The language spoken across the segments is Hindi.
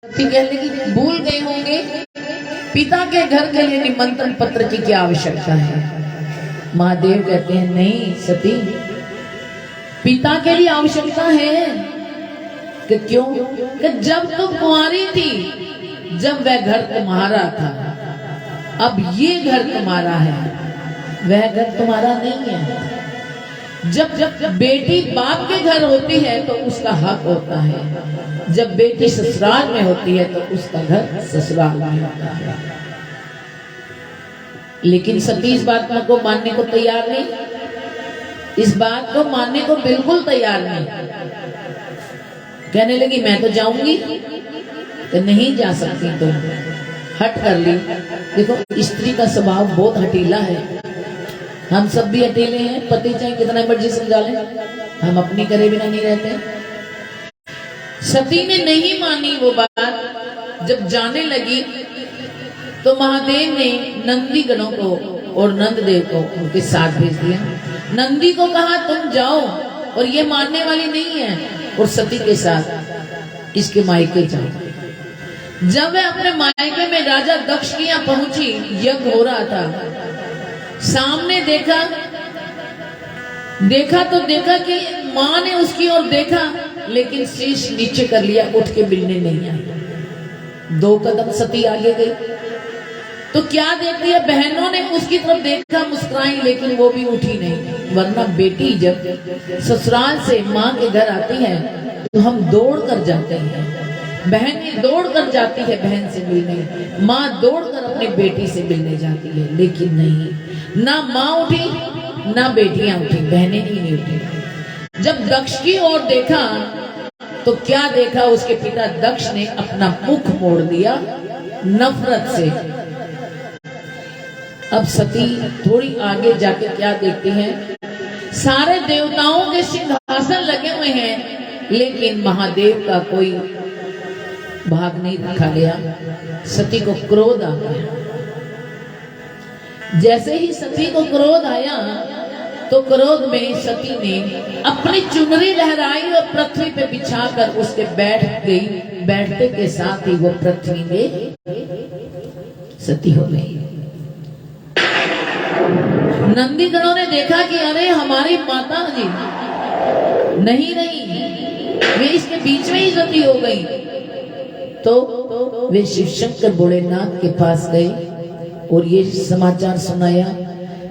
कहने की भूल गए होंगे पिता के घर के लिए निमंत्रण पत्र की क्या आवश्यकता है। महादेव कहते हैं नहीं सती, पिता के लिए आवश्यकता है। कि क्यों? कि जब तुम कुंवारी थी, जब वह घर तुम्हारा था, अब ये घर तुम्हारा है, वह घर तुम्हारा नहीं है। जब बेटी बाप के घर होती है तो उसका हक होता है, जब बेटी ससुराल में होती है तो उसका घर ससुराल में होता है। लेकिन सती इस बात को मानने को तैयार नहीं, इस बात को मानने को बिल्कुल तैयार नहीं। कहने लगी मैं तो जाऊंगी, तो नहीं जा सकती, तुम हट कर ली। देखो स्त्री का स्वभाव बहुत हटीला है, हम सब भी हटीले हैं। पति चाहे कितना मर्जी समझा ले, हम अपनी करे बिना नहीं रहते। सती ने नहीं मानी वो बात। जब जाने लगी तो महादेव ने नंदी गणों को और नंददेव को उनके साथ भेज दिया। नंदी को कहा तुम जाओ, और ये मानने वाली नहीं है, और सती के साथ इसके मायके जाओ। जब वह अपने मायके में राजा दक्ष की यहाँ पहुंची, यज्ञ हो रहा था, सामने देखा तो देखा कि मां ने उसकी ओर देखा, लेकिन शीश नीचे कर लिया, उठ के मिलने नहीं आई। 2 कदम सती आगे गई तो क्या देखती है, बहनों ने उसकी तरफ देखा, मुस्कुराई, लेकिन वो भी उठी नहीं। वरना बेटी जब ससुराल से मां के घर आती है तो हम दौड़ कर जाते हैं, बहन दौड़ कर जाती है बहन से मिलने, माँ दौड़ कर अपनी बेटी से मिलने जाती है। लेकिन नहीं, ना माँ उठी ना बेटियां उठी, बहनें ही नहीं उठी। जब दक्ष की ओर देखा तो क्या देखा, उसके पिता दक्ष ने अपना मुख मोड़ दिया नफरत से। अब सती थोड़ी आगे जाके क्या देखती हैं, सारे देवताओं के सिंहासन लगे हुए हैं, लेकिन महादेव का कोई भाग नहीं रखा गया। सती को क्रोध आ गया। जैसे ही सती को क्रोध आया तो क्रोध में सती ने अपनी चुनरी लहराई और पृथ्वी पे बिछाकर उसके बैठ गई। बैठते के साथ ही वो पृथ्वी में सती हो गई। नंदीगणों ने देखा कि अरे हमारी माता जी नहीं, वे इसके बीच में ही सती हो गई। तो वे शिव शंकर भोलेनाथ के पास गए और ये समाचार सुनाया।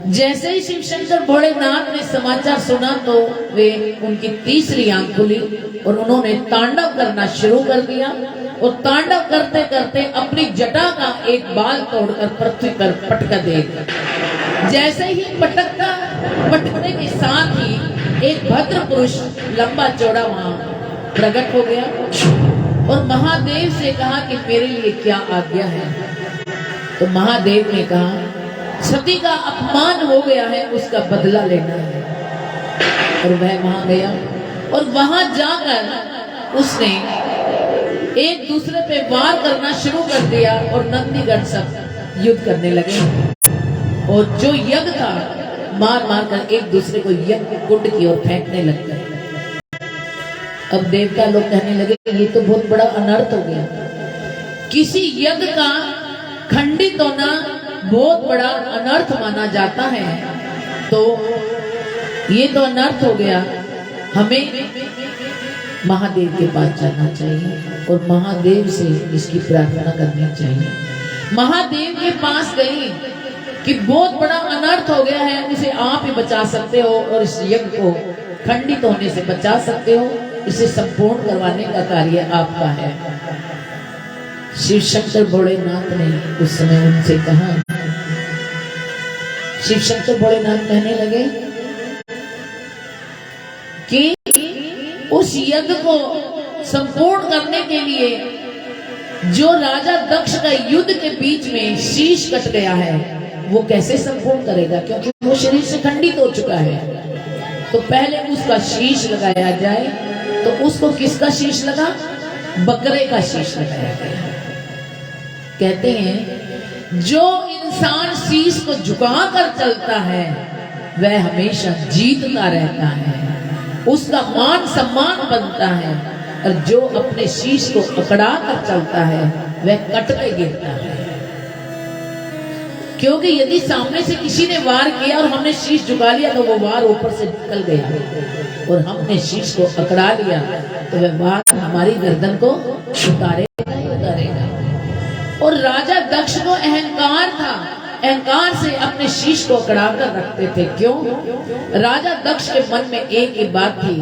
जैसे ही शिव शंकर भोलेनाथ ने समाचार सुना तो वे उनकी तीसरी आंख खुली और उन्होंने तांडव करना शुरू कर दिया। और तांडव करते करते अपनी जटा का एक बाल तोड़कर पृथ्वी पर पटका दे। जैसे ही पटकने के साथ ही एक भद्र पुरुष लंबा चौड़ा वहां प्रकट हो गया और महादेव से कहा कि मेरे लिए क्या आज्ञा है। तो महादेव ने कहा सती का अपमान हो गया है, उसका बदला लेना है। और वह वहां गया और वहां जाकर उसने एक दूसरे पे वार करना शुरू कर दिया और नंदीगण सब युद्ध करने लगे। और जो यज्ञ था मार मार कर एक दूसरे को यज्ञ कुंड की ओर फेंकने लग गए। अब देवता लोग कहने लगे ये तो बहुत बड़ा अनर्थ हो गया। किसी यज्ञ का खंडित होना बहुत बड़ा अनर्थ माना जाता है, तो ये तो अनर्थ हो गया। हमें महादेव के पास जाना चाहिए और महादेव से इसकी प्रार्थना करनी चाहिए। महादेव के पास गई कि बहुत बड़ा अनर्थ हो गया है, उसे आप ही बचा सकते हो और इस यज्ञ को खंडित होने से बचा सकते हो, इसे संपूर्ण करवाने का कार्य आपका है। शिव शंकर भोलेनाथ ने उस समय उनसे कहा। शिव शंकर भोलेनाथ कहने लगे कि उस यज्ञ को संपूर्ण करने के लिए जो राजा दक्ष का युद्ध के बीच में शीश कट गया है वो कैसे संपूर्ण करेगा, क्योंकि वो शरीर से खंडित हो चुका है। तो पहले उसका शीश लगाया जाए। तो उसको किसका शीश लगा? बकरे का शीश लगाया गया। कहते हैं जो इंसान शीश को झुकाकर चलता है वह हमेशा जीतता रहता है, उसका मान सम्मान बनता है। और जो अपने शीश को अकड़ा कर चलता है वह कट के गिरता है। क्योंकि यदि सामने से किसी ने वार किया और हमने शीश झुका लिया तो वो वार ऊपर से निकल गया, और हमने शीश को अकड़ा लिया तो वह वार हमारी गर्दन को उतारेगा ही उतारेगा। और राजा दक्ष को अहंकार था, अहंकार से अपने शीश को अकड़ा कर रखते थे। क्यों? राजा दक्ष के मन में एक ही बात थी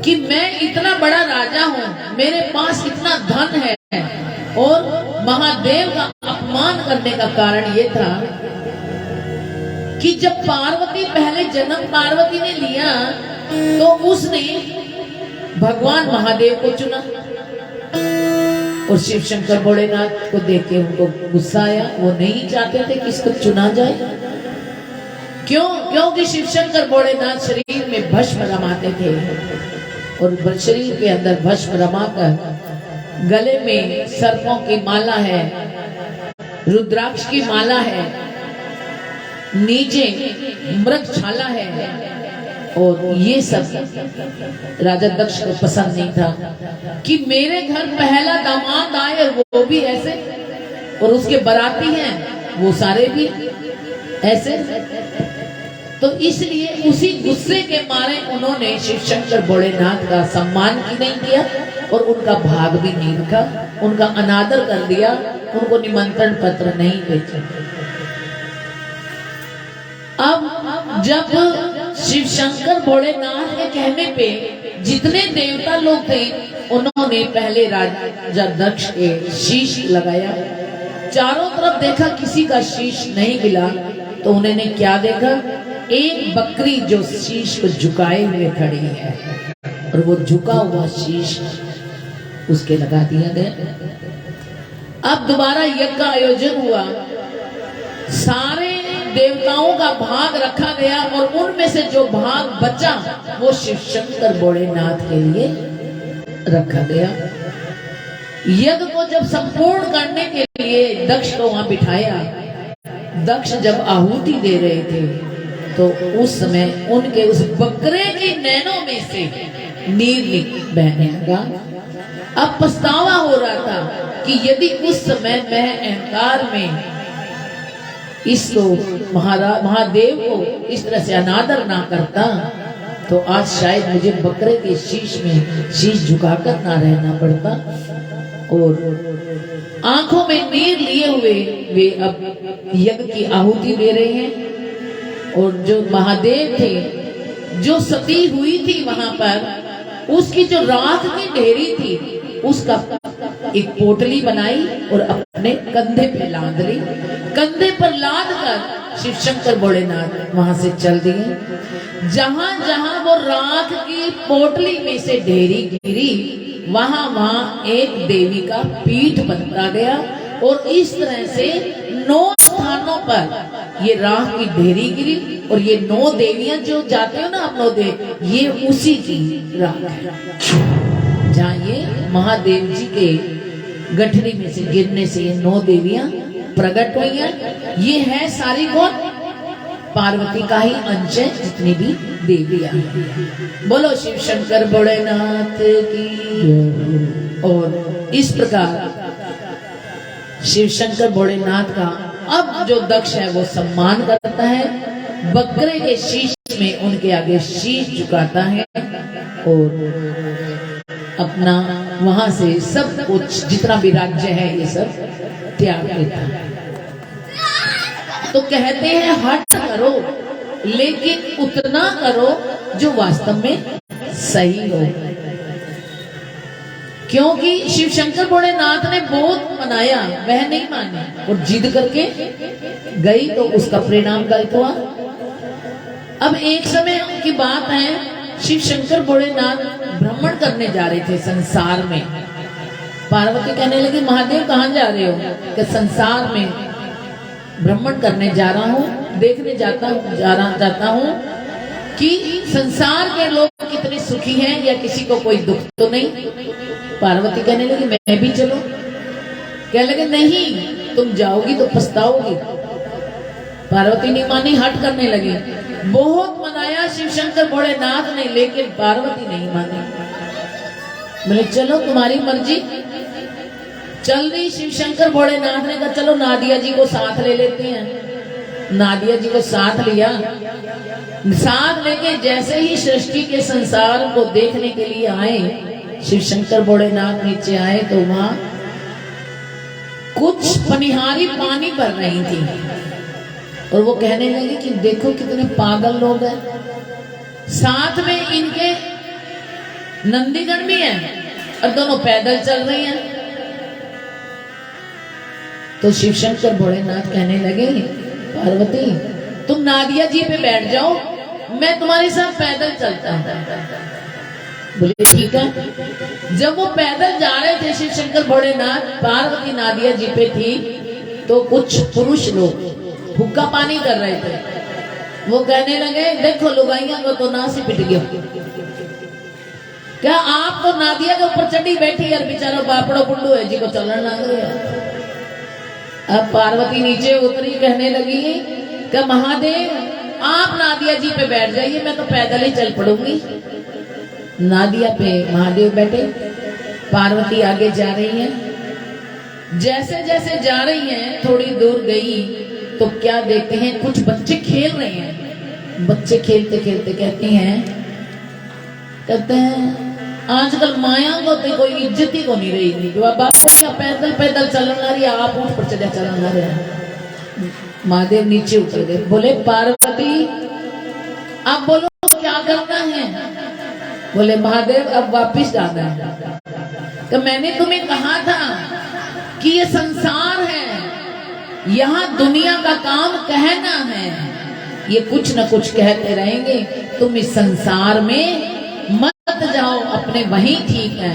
कि मैं इतना बड़ा राजा हूँ, मेरे पास इतना धन है, और महादेव का अपमान करने का कारण ये था कि जब पार्वती पहले जन्म पार्वती ने लिया तो उसने भगवान महादेव को चुना, और शिव शंकर भोलेनाथ को देख के उनको गुस्सा आया। वो नहीं चाहते थे कि इसको चुना जाए। क्यों? क्योंकि शिव शंकर भोलेनाथ शरीर में भस्म रमाते थे, और शरीर के अंदर भस्म रमाकर गले में सर्पों की माला है, रुद्राक्ष की माला है, नीचे मृगछाला है, और ये सब राजा दक्ष को पसंद नहीं था कि मेरे घर पहला दामाद आए और वो भी ऐसे, और उसके बाराती हैं वो सारे भी ऐसे। तो इसलिए उसी गुस्से के मारे उन्होंने शिव शंकर भोलेनाथ का सम्मान भी नहीं किया और उनका भाग भी नहीं रखा, उनका अनादर कर दिया, उनको निमंत्रण पत्र नहीं भेजा। अब जब शिव शंकर भोलेनाथ के कहने पे जितने देवता लोग थे उन्होंने पहले राजा दक्ष के शीश लगाया, चारों तरफ देखा किसी का शीश नहीं मिला, तो उन्होंने क्या देखा? एक बकरी जो शीश को झुकाए हुए खड़ी है, और वो झुका हुआ शीश उसके लगा दिया गया। अब दोबारा यज्ञ का आयोजन हुआ, सारे देवताओं का भाग रखा गया, और उनमें से जो भाग बचा वो शिव शंकर भोलेनाथ के लिए रखा गया। यज्ञ को जब संपूर्ण करने के लिए दक्ष को वहां बिठाया, दक्ष जब आहुति दे रहे थे तो उस समय उनके उस बकरे के नैनों में से नीर बहने लगा। अब पछतावा हो रहा था कि यदि उस समय मैं अहंकार में इसको महादेव को इस तरह से अनादर ना करता तो आज शायद मुझे बकरे के शीश में शीश झुकाकर ना रहना पड़ता। और आंखों में नीर लिए हुए वे अब यज्ञ की आहुति दे रहे हैं, और जो महादेव थे, जो सती हुई थी वहां पर, उसकी जो राख की ढेरी थी उसका एक पोटली बनाई और अपने कंधे पे लाद ली। कंधे पर लाद कर शिव शंकर भोलेनाथ वहां से चल दिए। जहां जहां वो राख की पोटली में से ढेरी गिरी वहां वहां एक देवी का पीठ बनता गया, और इस तरह से 9 स्थानों पर ये राख की ढेरी गिरी, और ये 9 देवियां जो जाते हो ना आप 9 देव, ये उसी की राख है। जहाँ ये महादेव जी के गठरी में से गिरने से ये 9 देवियां प्रकट हुई हैं। ये है सारी कौन? पार्वती का ही अंश है, जितनी भी देवियां। बोलो शिव शंकर भोलेनाथ की। और इस प्रकार शिव शंकर भोलेनाथ का अब जो दक्ष है वो सम्मान करता है, बकरे के शीश में उनके आगे शीश झुकाता है, और अपना वहां से सब कुछ जितना भी राज्य है ये सब त्याग देता है। तो कहते हैं हट करो, लेकिन उतना करो जो वास्तव में सही हो। क्योंकि शिव शंकर भोलेनाथ ने बहुत मनाया, वह नहीं मानी और जिद करके गई तो उसका परिणाम गलत हुआ। अब एक समय की बात है, शिव शंकर भोलेनाथ भ्रमण करने जा रहे थे संसार में। पार्वती कहने लगी महादेव कहाँ जा रहे हो? कि संसार में भ्रमण करने जा रहा हूँ, देखने जाता हूँ कि संसार के लोग कितने सुखी हैं या किसी को कोई दुख तो नहीं। पार्वती कहने लगी मैं भी चलो। कहने लगे नहीं, तुम जाओगी तो पछताओगी। पार्वती नहीं मानी, हट करने लगी। बहुत मनाया शिव शंकर भोलेनाथ ने, लेकिन पार्वती नहीं मानी। बोले चलो तुम्हारी मर्जी। चल रही शिव शंकर भोलेनाथ ने कहा चलो नादिया जी को साथ ले लेते हैं। नादिया जी को साथ लिया। साथ लेके जैसे ही सृष्टि के संसार को देखने के लिए आए, शिव शंकर भोलेनाथ नीचे आए तो वहां कुछ पनिहारी पानी भर रही थी और वो कहने लगी कि देखो कितने पागल लोग हैं, साथ में इनके नंदीगण भी हैं और दोनों पैदल चल रही हैं। तो शिव शंकर भोलेनाथ कहने लगे पार्वती तुम नादिया जी पे बैठ जाओ, मैं तुम्हारे साथ पैदल चलता हूं। बोले ठीक है। जब वो पैदल जा रहे थे शिव शंकर भोलेनाथ, पार्वती नादिया जी पे थी तो कुछ पुरुष लोग हुक्का पानी कर रहे थे। वो कहने लगे देखो लुगाइया को तो नासी पिट गया, क्या आप तो नादिया के ऊपर चढ़ी बैठी है, बेचारा बापड़ो पुंडू है जी को चलना ना गया। अब पार्वती नीचे उतरी, कहने लगी कि महादेव आप नादिया जी पे बैठ जाइए, मैं तो पैदल ही चल पड़ूंगी। नादिया पे महादेव बैठे, पार्वती आगे जा रही है। जैसे जैसे जा रही हैं थोड़ी दूर गई तो क्या देखते हैं कुछ बच्चे खेल रहे हैं। बच्चे खेलते खेलते कहते हैं आजकल माया को तो कोई इज्जत ही को नहीं रही, पैदल पैदल चलना रही, आप ऊँट पर चढ़ा चलना रहे। महादेव नीचे उतर गए, बोले पार्वती अब बोलो क्या करना है। बोले महादेव अब वापिस जाना है। तो मैंने तुम्हें कहा था कि ये संसार है, यहाँ दुनिया का काम कहना है, ये कुछ न कुछ कहते रहेंगे, तुम इस संसार में मत जाओ, अपने वहीं ठीक है।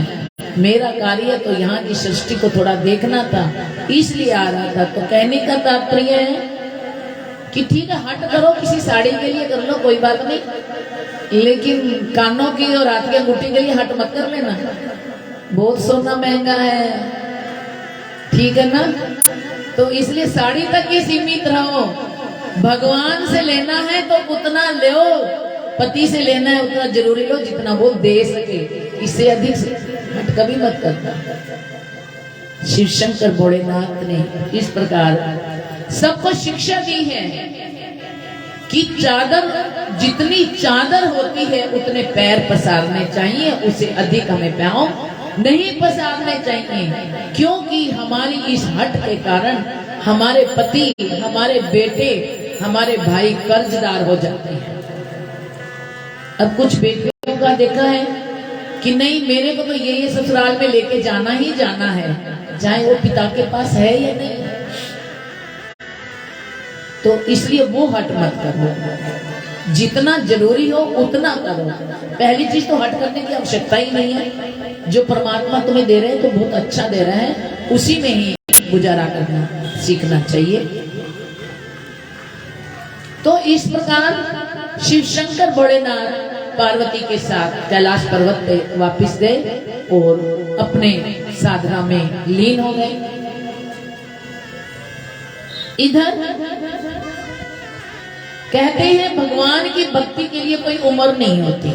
मेरा कार्य तो यहाँ की सृष्टि को थोड़ा देखना था, इसलिए आ रहा था। तो कहने का तात्पर्य है कि ठीक है हट करो, किसी साड़ी के लिए कर लो कोई बात नहीं, लेकिन कानों की और हाथ की अंगूठी के लिए हट मत कर लेना, बहुत सोना महंगा है, ठीक है ना। तो इसलिए साड़ी तक ही सीमित रहो। भगवान से लेना है तो उतना लो, पति से लेना है उतना जरूरी लो जितना वो दे सके, इससे अधिक से हट कभी मत करना। शिव शंकर भोलेनाथ ने इस प्रकार सबको शिक्षा दी है कि चादर जितनी चादर होती है उतने पैर पसारने चाहिए, उससे अधिक हमें पाँव नहीं पसारने चाहिए, क्योंकि हमारी इस हट के कारण हमारे पति, हमारे बेटे, हमारे भाई कर्जदार हो जाते हैं। अब कुछ बेटियों का देखा है कि नहीं मेरे को तो ये ससुराल में लेके जाना ही जाना है, चाहे वो पिता के पास है या नहीं, तो इसलिए वो हट मत करो, जितना जरूरी हो उतना करो। पहली चीज तो हट करने की आवश्यकता ही नहीं है, जो परमात्मा तुम्हें दे रहे हैं तो बहुत अच्छा दे रहा है, उसी में ही गुजारा करना सीखना चाहिए। तो इस प्रकार शिव शंकर भोलेनाथ पार्वती के साथ कैलाश पर्वत पे वापिस गए और अपने साधना में लीन हो गए। इधर कहते हैं भगवान की भक्ति के लिए कोई उम्र नहीं होती।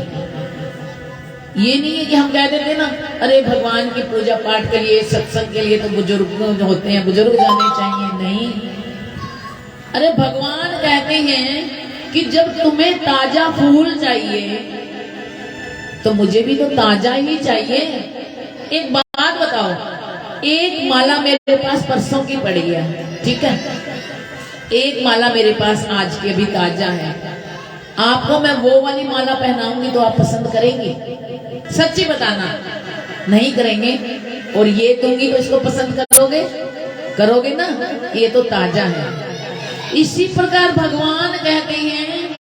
ये नहीं है कि हम कह देते ना अरे भगवान की पूजा पाठ के लिए सत्संग के लिए तो बुजुर्ग होते हैं, बुजुर्ग जाने चाहिए, नहीं। अरे भगवान कहते हैं कि जब तुम्हें ताजा फूल चाहिए तो मुझे भी तो ताजा ही चाहिए। एक बात बताओ, एक माला मेरे पास परसों की पड़ी है, ठीक है, एक माला मेरे पास आज की अभी ताजा है, आपको मैं वो वाली माला पहनाऊंगी तो आप पसंद करेंगे? सच्ची बताना, नहीं करेंगे। और ये दूंगी तो इसको पसंद करोगे? करोगे ना, ये तो ताजा है। इसी प्रकार भगवान कहते हैं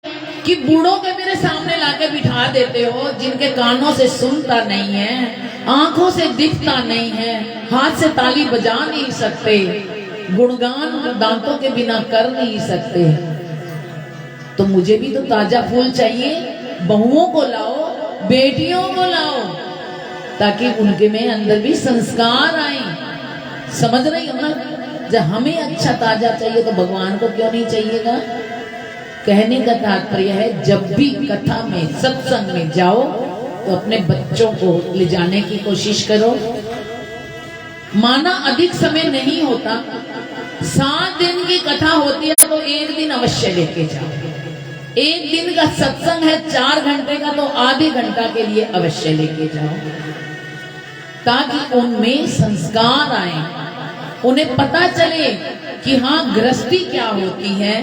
कि बूढ़ों के मेरे सामने लाके बिठा देते हो, जिनके कानों से सुनता नहीं है, आंखों से दिखता नहीं है, हाथ से ताली बजा नहीं सकते, गुणगान दांतों के बिना कर नहीं सकते, तो मुझे भी तो ताजा फूल चाहिए। बहुओं को लाओ, बेटियों को लाओ, ताकि उनके में अंदर भी संस्कार आए। समझ रही हो ना? जब हमें अच्छा ताजा चाहिए तो भगवान को क्यों नहीं चाहिएगा? कहने का तात्पर्य है जब भी कथा में, सत्संग में जाओ तो अपने बच्चों को ले जाने की कोशिश करो। माना अधिक समय नहीं होता, 7 दिन की कथा होती है तो 1 दिन अवश्य लेके जाओ। 1 दिन का सत्संग है 4 घंटे का तो आधे घंटा के लिए अवश्य लेके जाओ, ताकि उनमें संस्कार आए, उन्हें पता चले कि हाँ गृहस्थी क्या होती है,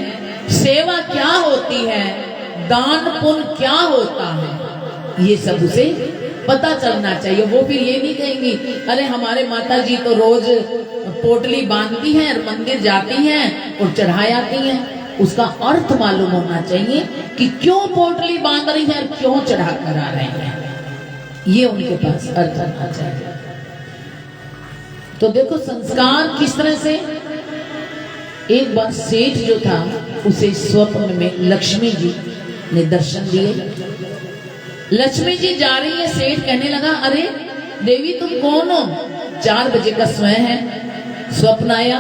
सेवा क्या होती है, दान पुण्य क्या होता है, ये सब उसे पता चलना चाहिए। वो फिर ये नहीं कहेंगी अरे हमारे माता जी तो रोज पोटली बांधती हैं और मंदिर जाती हैं और चढ़ाई आती हैं। उसका अर्थ मालूम होना चाहिए कि क्यों पोटली बांध रही है और क्यों चढ़ा कर आ रहे हैं, ये उनके पास अर्थ होना चाहिए। तो देखो संस्कार किस तरह से। एक बार सेठ जो था उसे स्वप्न में लक्ष्मी जी ने दर्शन दिए। लक्ष्मी जी जा रही है, सेठ कहने लगा अरे देवी तुम कौन हो? 4 बजे का समय है, स्वप्न आया।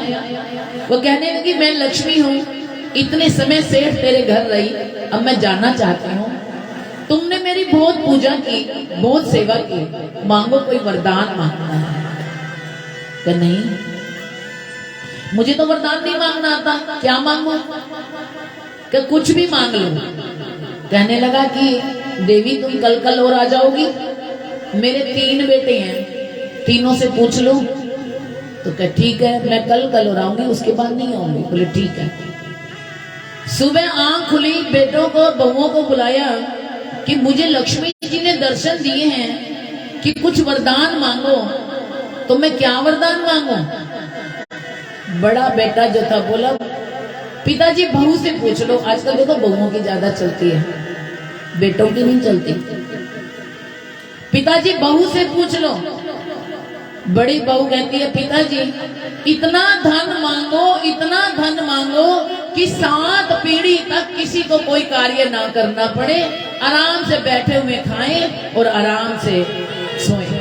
वो कहने लगी मैं लक्ष्मी हूँ, इतने समय सेठ तेरे घर रही, अब मैं जानना चाहती हूँ, तुमने मेरी बहुत पूजा की, बहुत सेवा की, मांगो कोई वरदान मांगना है। क्या नहीं, मुझे तो वरदान नहीं मांगना आता, क्या मांगू? क्या कुछ भी मांग लो। कहने लगा कि देवी तुम कल और आ जाओगी, मेरे 3 बेटे हैं, तीनों से पूछ लो। तो कह ठीक है मैं कल और आऊंगी, उसके बाद नहीं आऊंगी। बोले ठीक है। सुबह आंख खुली, बेटों को बहुओं को बुलाया कि मुझे लक्ष्मी जी ने दर्शन दिए हैं कि कुछ वरदान मांगो। तो मैं क्या वरदान मांगू? बड़ा बेटा जो था बोला पिताजी बहू से पूछ लो। आजकल देखो बहुओं की ज्यादा चलती है, बेटों की नहीं चलती। पिताजी बहू से पूछ लो। बड़ी बहू कहती है पिताजी इतना धन मांगो, इतना धन मांगो कि 7 पीढ़ी तक किसी को कोई कार्य ना करना पड़े, आराम से बैठे हुए खाएं और आराम से सोएं।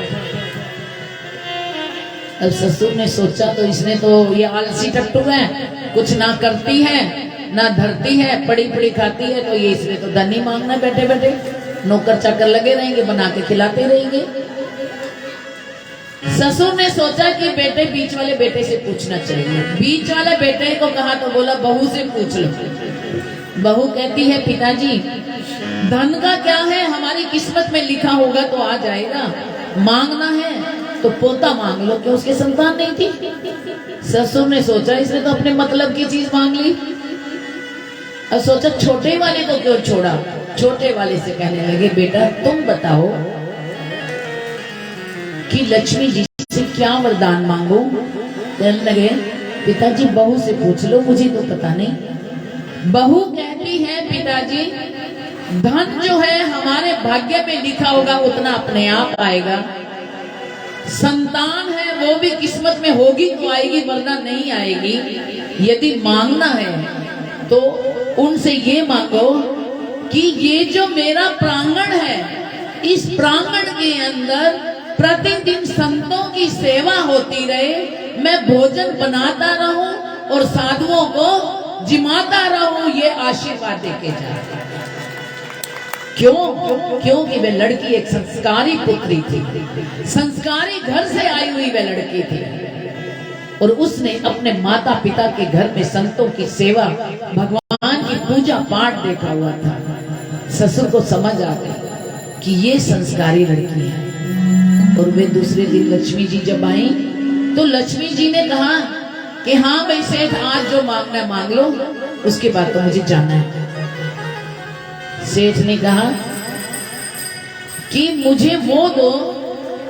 अब ससुर ने सोचा तो इसने तो ये आलसी टट्टू है, कुछ ना करती है ना धरती है, पड़ी पड़ी खाती है, तो ये इसने तो धन ही मांगना बैठे बैठे, नौकर चाकर लगे रहेंगे, बना के खिलाते रहेंगे। ससुर ने सोचा कि बेटे बीच वाले बेटे से पूछना चाहिए। बीच वाले बेटे को कहा तो बोला बहू से पूछ लो। बहू कहती है पिताजी धन का क्या है, हमारी किस्मत में लिखा होगा तो आ जाएगा, मांगना है तो पोता मांग लो, क्यों उसके संतान नहीं थी? ससुर ने सोचा इसने तो अपने मतलब की चीज मांग ली। अब सोचा छोटे वाले को क्यों छोड़ा। छोटे वाले से कहने लगे बेटा तुम बताओ कि लक्ष्मी जी से क्या वरदान मांगो। कहने लगे पिताजी बहू से पूछ लो, मुझे तो पता नहीं। बहू कहती है पिताजी धन जो है हमारे भाग्य में लिखा होगा उतना अपने आप आएगा, संतान है वो भी किस्मत में होगी तो आएगी वरना नहीं आएगी। यदि मांगना है तो उनसे ये मांगो कि ये जो मेरा प्रांगण है, इस प्रांगण के अंदर प्रतिदिन संतों की सेवा होती रहे, मैं भोजन बनाता रहूं और साधुओं को जिमाता रहूं, ये आशीर्वाद देके जाए। क्यों? क्योंकि वे लड़की एक संस्कारी पुत्री थी, संस्कारी घर से आई हुई वह लड़की थी, और उसने अपने माता पिता के घर में संतों की सेवा, भगवान की पूजा पाठ देखा हुआ था। ससुर को समझ आ गई कि ये संस्कारी लड़की है। और वे दूसरे दिन लक्ष्मी जी जब आई तो लक्ष्मी जी ने कहा कि हाँ भाई सेठ आज जो मांगना है मांग लो, उसके बाद तो मुझे जाना है। सेठ ने कहा कि मुझे वो दो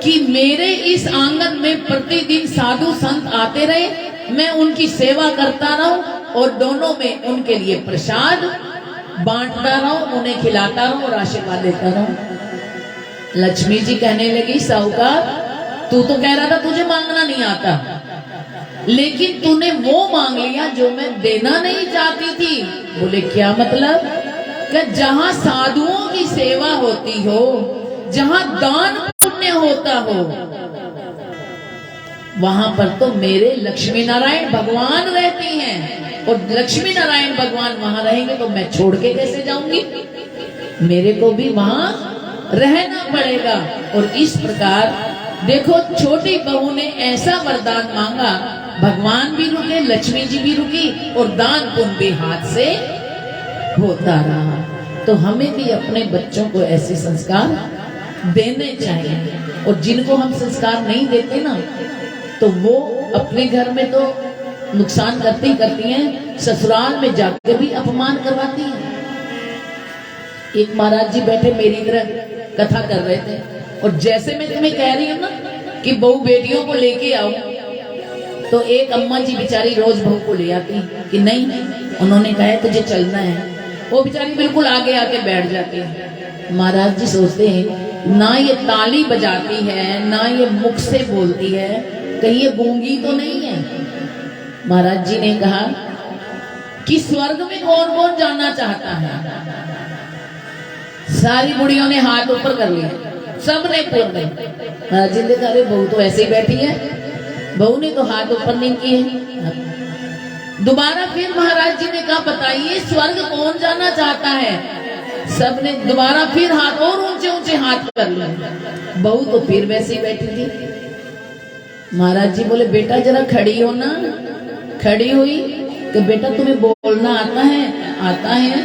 कि मेरे इस आंगन में प्रतिदिन साधु संत आते रहे, मैं उनकी सेवा करता रहूं और दोनों में उनके लिए प्रसाद बांटता रहूं, उन्हें खिलाता रहूं और आशीर्वाद देता रहूं। लक्ष्मी जी कहने लगी साहूकार तू तो कह रहा था तुझे मांगना नहीं आता, लेकिन तूने वो मांग लिया जो मैं देना नहीं चाहती थी। बोले क्या मतलब? कि जहां साधुओं की सेवा होती हो, जहां दान पुण्य होता हो, वहां पर तो मेरे लक्ष्मी नारायण भगवान रहती हैं, और लक्ष्मी नारायण भगवान वहां रहेंगे तो मैं छोड़ के कैसे जाऊंगी? मेरे को भी वहां रहना पड़ेगा। और इस प्रकार देखो छोटी बहू ने ऐसा वरदान मांगा, भगवान भी रुके, लक्ष्मी जी भी रुकी और दान पुण्य भी हाथ से होता रहा। तो हमें भी अपने बच्चों को ऐसे संस्कार देने चाहिए। और जिनको हम संस्कार नहीं देते ना, तो वो अपने घर में तो नुकसान करती हैं, ससुराल में जाकर भी अपमान करवाती हैं। एक महाराज जी बैठे मेरी तरह कथा कर रहे थे, और जैसे मैं तुम्हें कह रही हूँ ना कि बहू बेटियों को लेके आओ, तो एक अम्मा जी बेचारी रोज बहू को ले आती कि नहीं, उन्होंने कहा तुझे चलना है। वो बेचारी बिल्कुल आगे आके बैठ जाती है। महाराज जी सोचते हैं ना ये ताली बजाती है, ना ये मुख से बोलती है, कहीं ये गूंगी तो नहीं है। महाराज जी ने कहा कि स्वर्ग में कौन कौन जाना चाहता है। सारी बुढ़ियों ने हाथ ऊपर कर लिया, सबने पूर गए। महाराज जी ने कहा अरे बहू तो ऐसे ही बैठी है, बहू ने तो हाथ ऊपर नहीं किए। दोबारा फिर महाराज जी ने कहा बताइए स्वर्ग कौन जाना चाहता है। सबने दोबारा फिर हाथ और ऊंचे ऊंचे हाथ कर लिए। बहू तो फिर वैसे ही बैठी थी। महाराज जी बोले बेटा जरा खड़ी हो ना। खड़ी हुई कि बेटा तुम्हें बोलना आता है? आता है।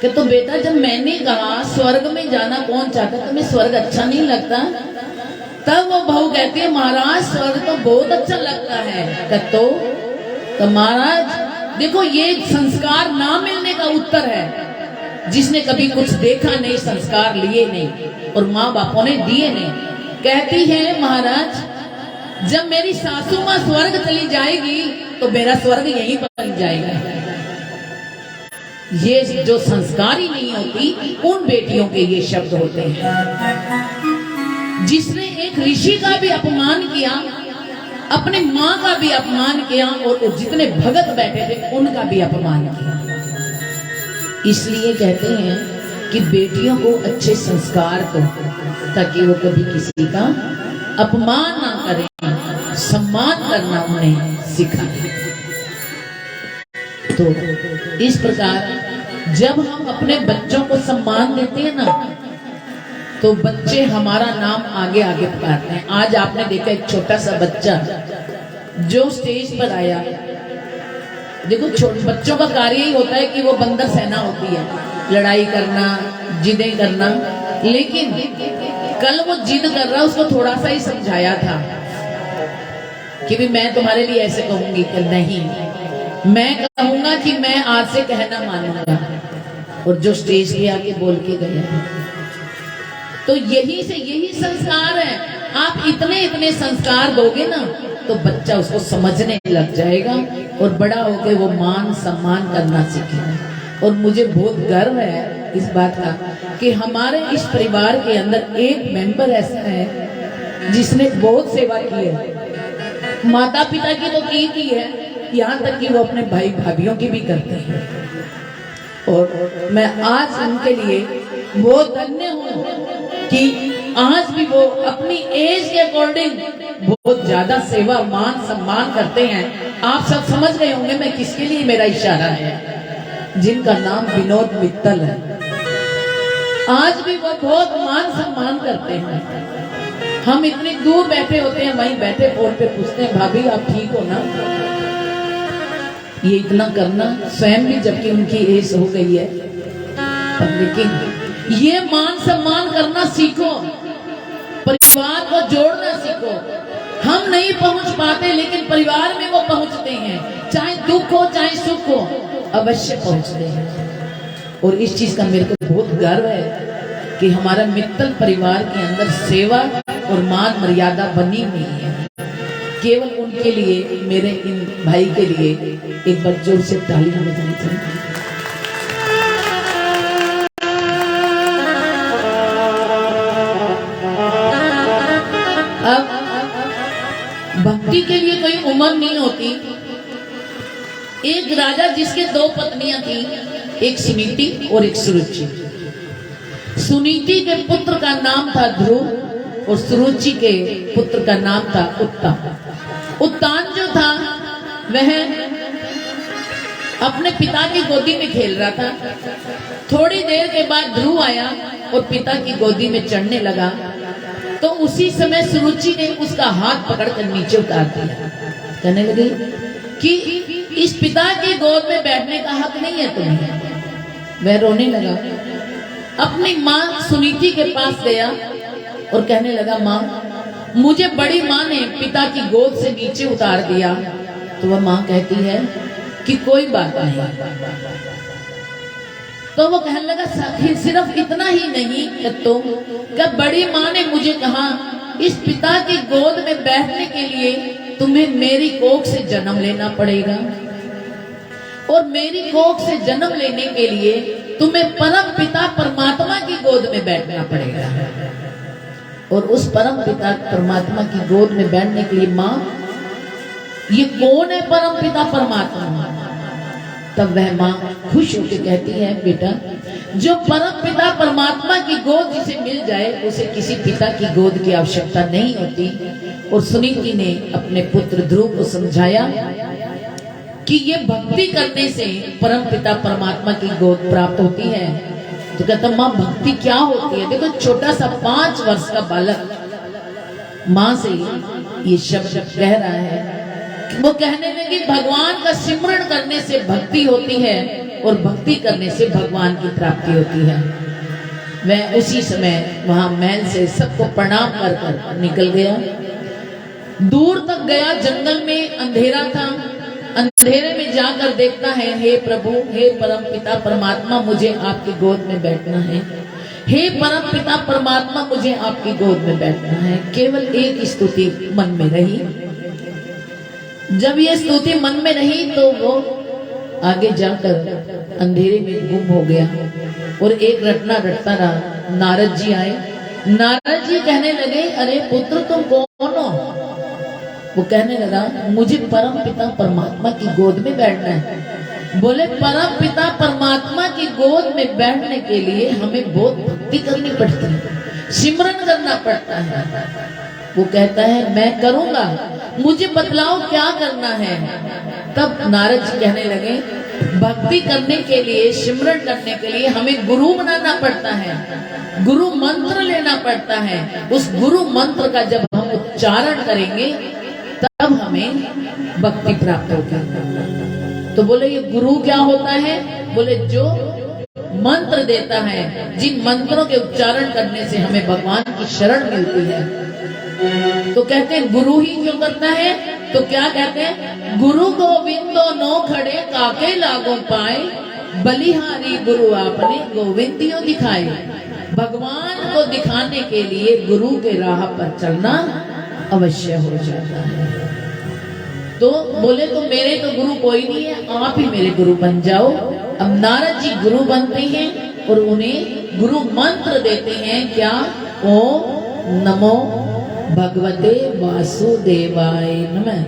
कि तो बेटा जब मैंने कहा स्वर्ग में जाना कौन चाहता, तुम्हें स्वर्ग अच्छा नहीं लगता? तब वो बहू कहती है महाराज स्वर्ग तो बहुत अच्छा लगता है। तो महाराज देखो ये संस्कार ना मिलने का उत्तर है। जिसने कभी कुछ देखा नहीं, संस्कार लिए नहीं और माँ बापों ने दिए नहीं। कहती है महाराज जब मेरी सासू माँ स्वर्ग चली जाएगी तो मेरा स्वर्ग यहीं बन जाएगा। ये जो संस्कार ही नहीं होती उन बेटियों के ये शब्द होते हैं। जिसने एक ऋषि का भी अपमान किया, अपने माँ का भी अपमान किया और जितने भगत बैठे थे उनका भी अपमान किया। इसलिए कहते हैं कि बेटियों को अच्छे संस्कार दो ताकि वो कभी किसी का अपमान ना करें, सम्मान करना उन्हें सिखाए। तो इस प्रकार जब हम अपने बच्चों को सम्मान देते हैं ना, तो बच्चे हमारा नाम आगे आगे पुकारते हैं। आज आपने देखा एक छोटा सा बच्चा जो स्टेज पर आया। देखो बच्चों का कार्य ही होता है कि वो बंदर सेना होती है, लड़ाई करना, जिदें करना। लेकिन कल वो जिद कर रहा, उसको थोड़ा सा ही समझाया था कि भी मैं तुम्हारे लिए ऐसे कहूंगी कि नहीं, मैं कहूंगा कि मैं आज से कहना मानूंगा। और जो स्टेज पे आके बोल के गया, तो यही संस्कार है। आप इतने इतने संस्कार दोगे ना तो बच्चा उसको समझने लग जाएगा और बड़ा होकर वो मान सम्मान करना सीखेगा। और मुझे बहुत गर्व है इस बात का कि हमारे इस परिवार के अंदर एक मेंबर ऐसा है जिसने बहुत सेवा की है। माता पिता की तो की है, यहाँ तक कि वो अपने भाई भाभीियों की भी करते हैं। और मैं आज उनके लिए बहुत धन्य हूँ कि आज भी वो अपनी एज के अकॉर्डिंग बहुत ज्यादा सेवा मान सम्मान करते हैं। आप सब समझ गए होंगे मैं किसके लिए मेरा इशारा है, जिनका नाम विनोद मित्तल है। आज भी वो बहुत मान सम्मान करते हैं। हम इतनी दूर बैठे होते हैं, वहीं बैठे फोन पे पूछते हैं भाभी आप ठीक हो ना। ये इतना करना स्वयं भी, जबकि उनकी एज हो गई है, लेकिन ये मान सम्मान करना सीखो, परिवार को जोड़ना सीखो। हम नहीं पहुंच पाते लेकिन परिवार में वो पहुंचते हैं, चाहे दुख हो चाहे सुख हो, अवश्य पहुंचते हैं। और इस चीज का मेरे को बहुत गर्व है कि हमारा मित्तल परिवार के अंदर सेवा और मान मर्यादा बनी हुई है। केवल उनके लिए, मेरे इन भाई के लिए एक बार जोर से तालियां बजानी चाहिए। अब भक्ति के लिए कोई उम्र नहीं होती। एक राजा जिसके दो पत्नियां थी, एक सुनीति और एक सुरुचि। सुनीति के पुत्र का नाम था ध्रुव और सुरुचि के पुत्र का नाम था उत्तान। उत्तान जो था वह अपने पिता की गोदी में खेल रहा था। थोड़ी देर के बाद ध्रुव आया और पिता की गोदी में चढ़ने लगा, तो उसी समय सुरुचि ने उसका हाथ पकड़कर नीचे उतार दिया। कहने लगी कि इस पिता की गोद में बैठने का हक नहीं है तुम्हें। वह रोने लगा, अपनी माँ सुनीति के पास गया और कहने लगा, माँ मुझे बड़ी माँ ने पिता की गोद से नीचे उतार दिया। तो वह माँ कहती है कि कोई बात नहीं। तो वो कहने लगा, सिर्फ इतना ही नहीं तो क्या बड़ी माँ ने मुझे कहा इस पिता की गोद में बैठने के लिए तुम्हें मेरी कोख से जन्म लेना पड़ेगा, और मेरी कोख से जन्म लेने के लिए तुम्हें परम पिता परमात्मा की गोद में बैठना पड़ेगा। और उस परम पिता परमात्मा की गोद में बैठने के लिए माँ, ये कौन है परम पिता परमात्मा? तब वह माँ खुश होकर कहती है, बेटा जो परम पिता परमात्मा की गोद जिसे मिल जाए उसे किसी पिता की गोद की आवश्यकता नहीं होती। और सुनीति ने अपने पुत्र ध्रुव को समझाया कि ये भक्ति करने से परम पिता परमात्मा की गोद प्राप्त होती है। तो कहता, माँ भक्ति क्या होती है? देखो छोटा सा 5 वर्ष का बालक माँ से ये शब्द कह रहा है। वो कहने लगी, भगवान का सिमरण करने से भक्ति होती है और भक्ति करने से भगवान की प्राप्ति होती है। मैं उसी समय वहां महल से सबको प्रणाम कर निकल गया। दूर तक गया, जंगल में अंधेरा था। अंधेरे में जाकर देखता है, हे प्रभु, हे परम पिता परमात्मा, मुझे आपकी गोद में बैठना है। हे परम पिता परमात्मा, मुझे आपकी गोद में बैठना है। केवल एक स्तुति मन में रही। जब ये स्तुति मन में रही तो वो आगे जाकर अंधेरे में गुम हो गया। और एक रटना रटता रहा। नारद जी आए। नारद जी कहने लगे, अरे पुत्र तुम कौन हो? वो कहने लगा, मुझे परम पिता परमात्मा की गोद में बैठना है। बोले, परम पिता परमात्मा की गोद में बैठने के लिए हमें बहुत भक्ति करनी पड़ती है, सिमरन करना पड़ता है। वो कहता है, मैं करूंगा, मुझे बतलाओ क्या करना है। तब नारद जी कहने लगे, भक्ति करने के लिए, सिमरन करने के लिए हमें गुरु बनाना पड़ता है, गुरु मंत्र लेना पड़ता है। उस गुरु मंत्र का जब हम उच्चारण करेंगे तब हमें भक्ति प्राप्त होगी। तो बोले, ये गुरु क्या होता है? बोले, जो मंत्र देता है, जिन मंत्रों के उच्चारण करने से हमें भगवान की शरण मिलती है। तो कहते हैं गुरु ही क्यों करता है? तो क्या कहते हैं, गुरु गोविंदो नो खड़े काके लागो पाए, बलिहारी गुरु आपने गोविंदियों दिखाए। भगवान को दिखाने के लिए गुरु के राह पर चलना अवश्य हो जाता है। तो बोले, तो मेरे तो गुरु कोई नहीं है, आप ही मेरे गुरु बन जाओ। अब नारद जी गुरु बनते हैं और उन्हें गुरु मंत्र देते हैं। क्या? ओम नमो भगवते वासुदेवाय नमः।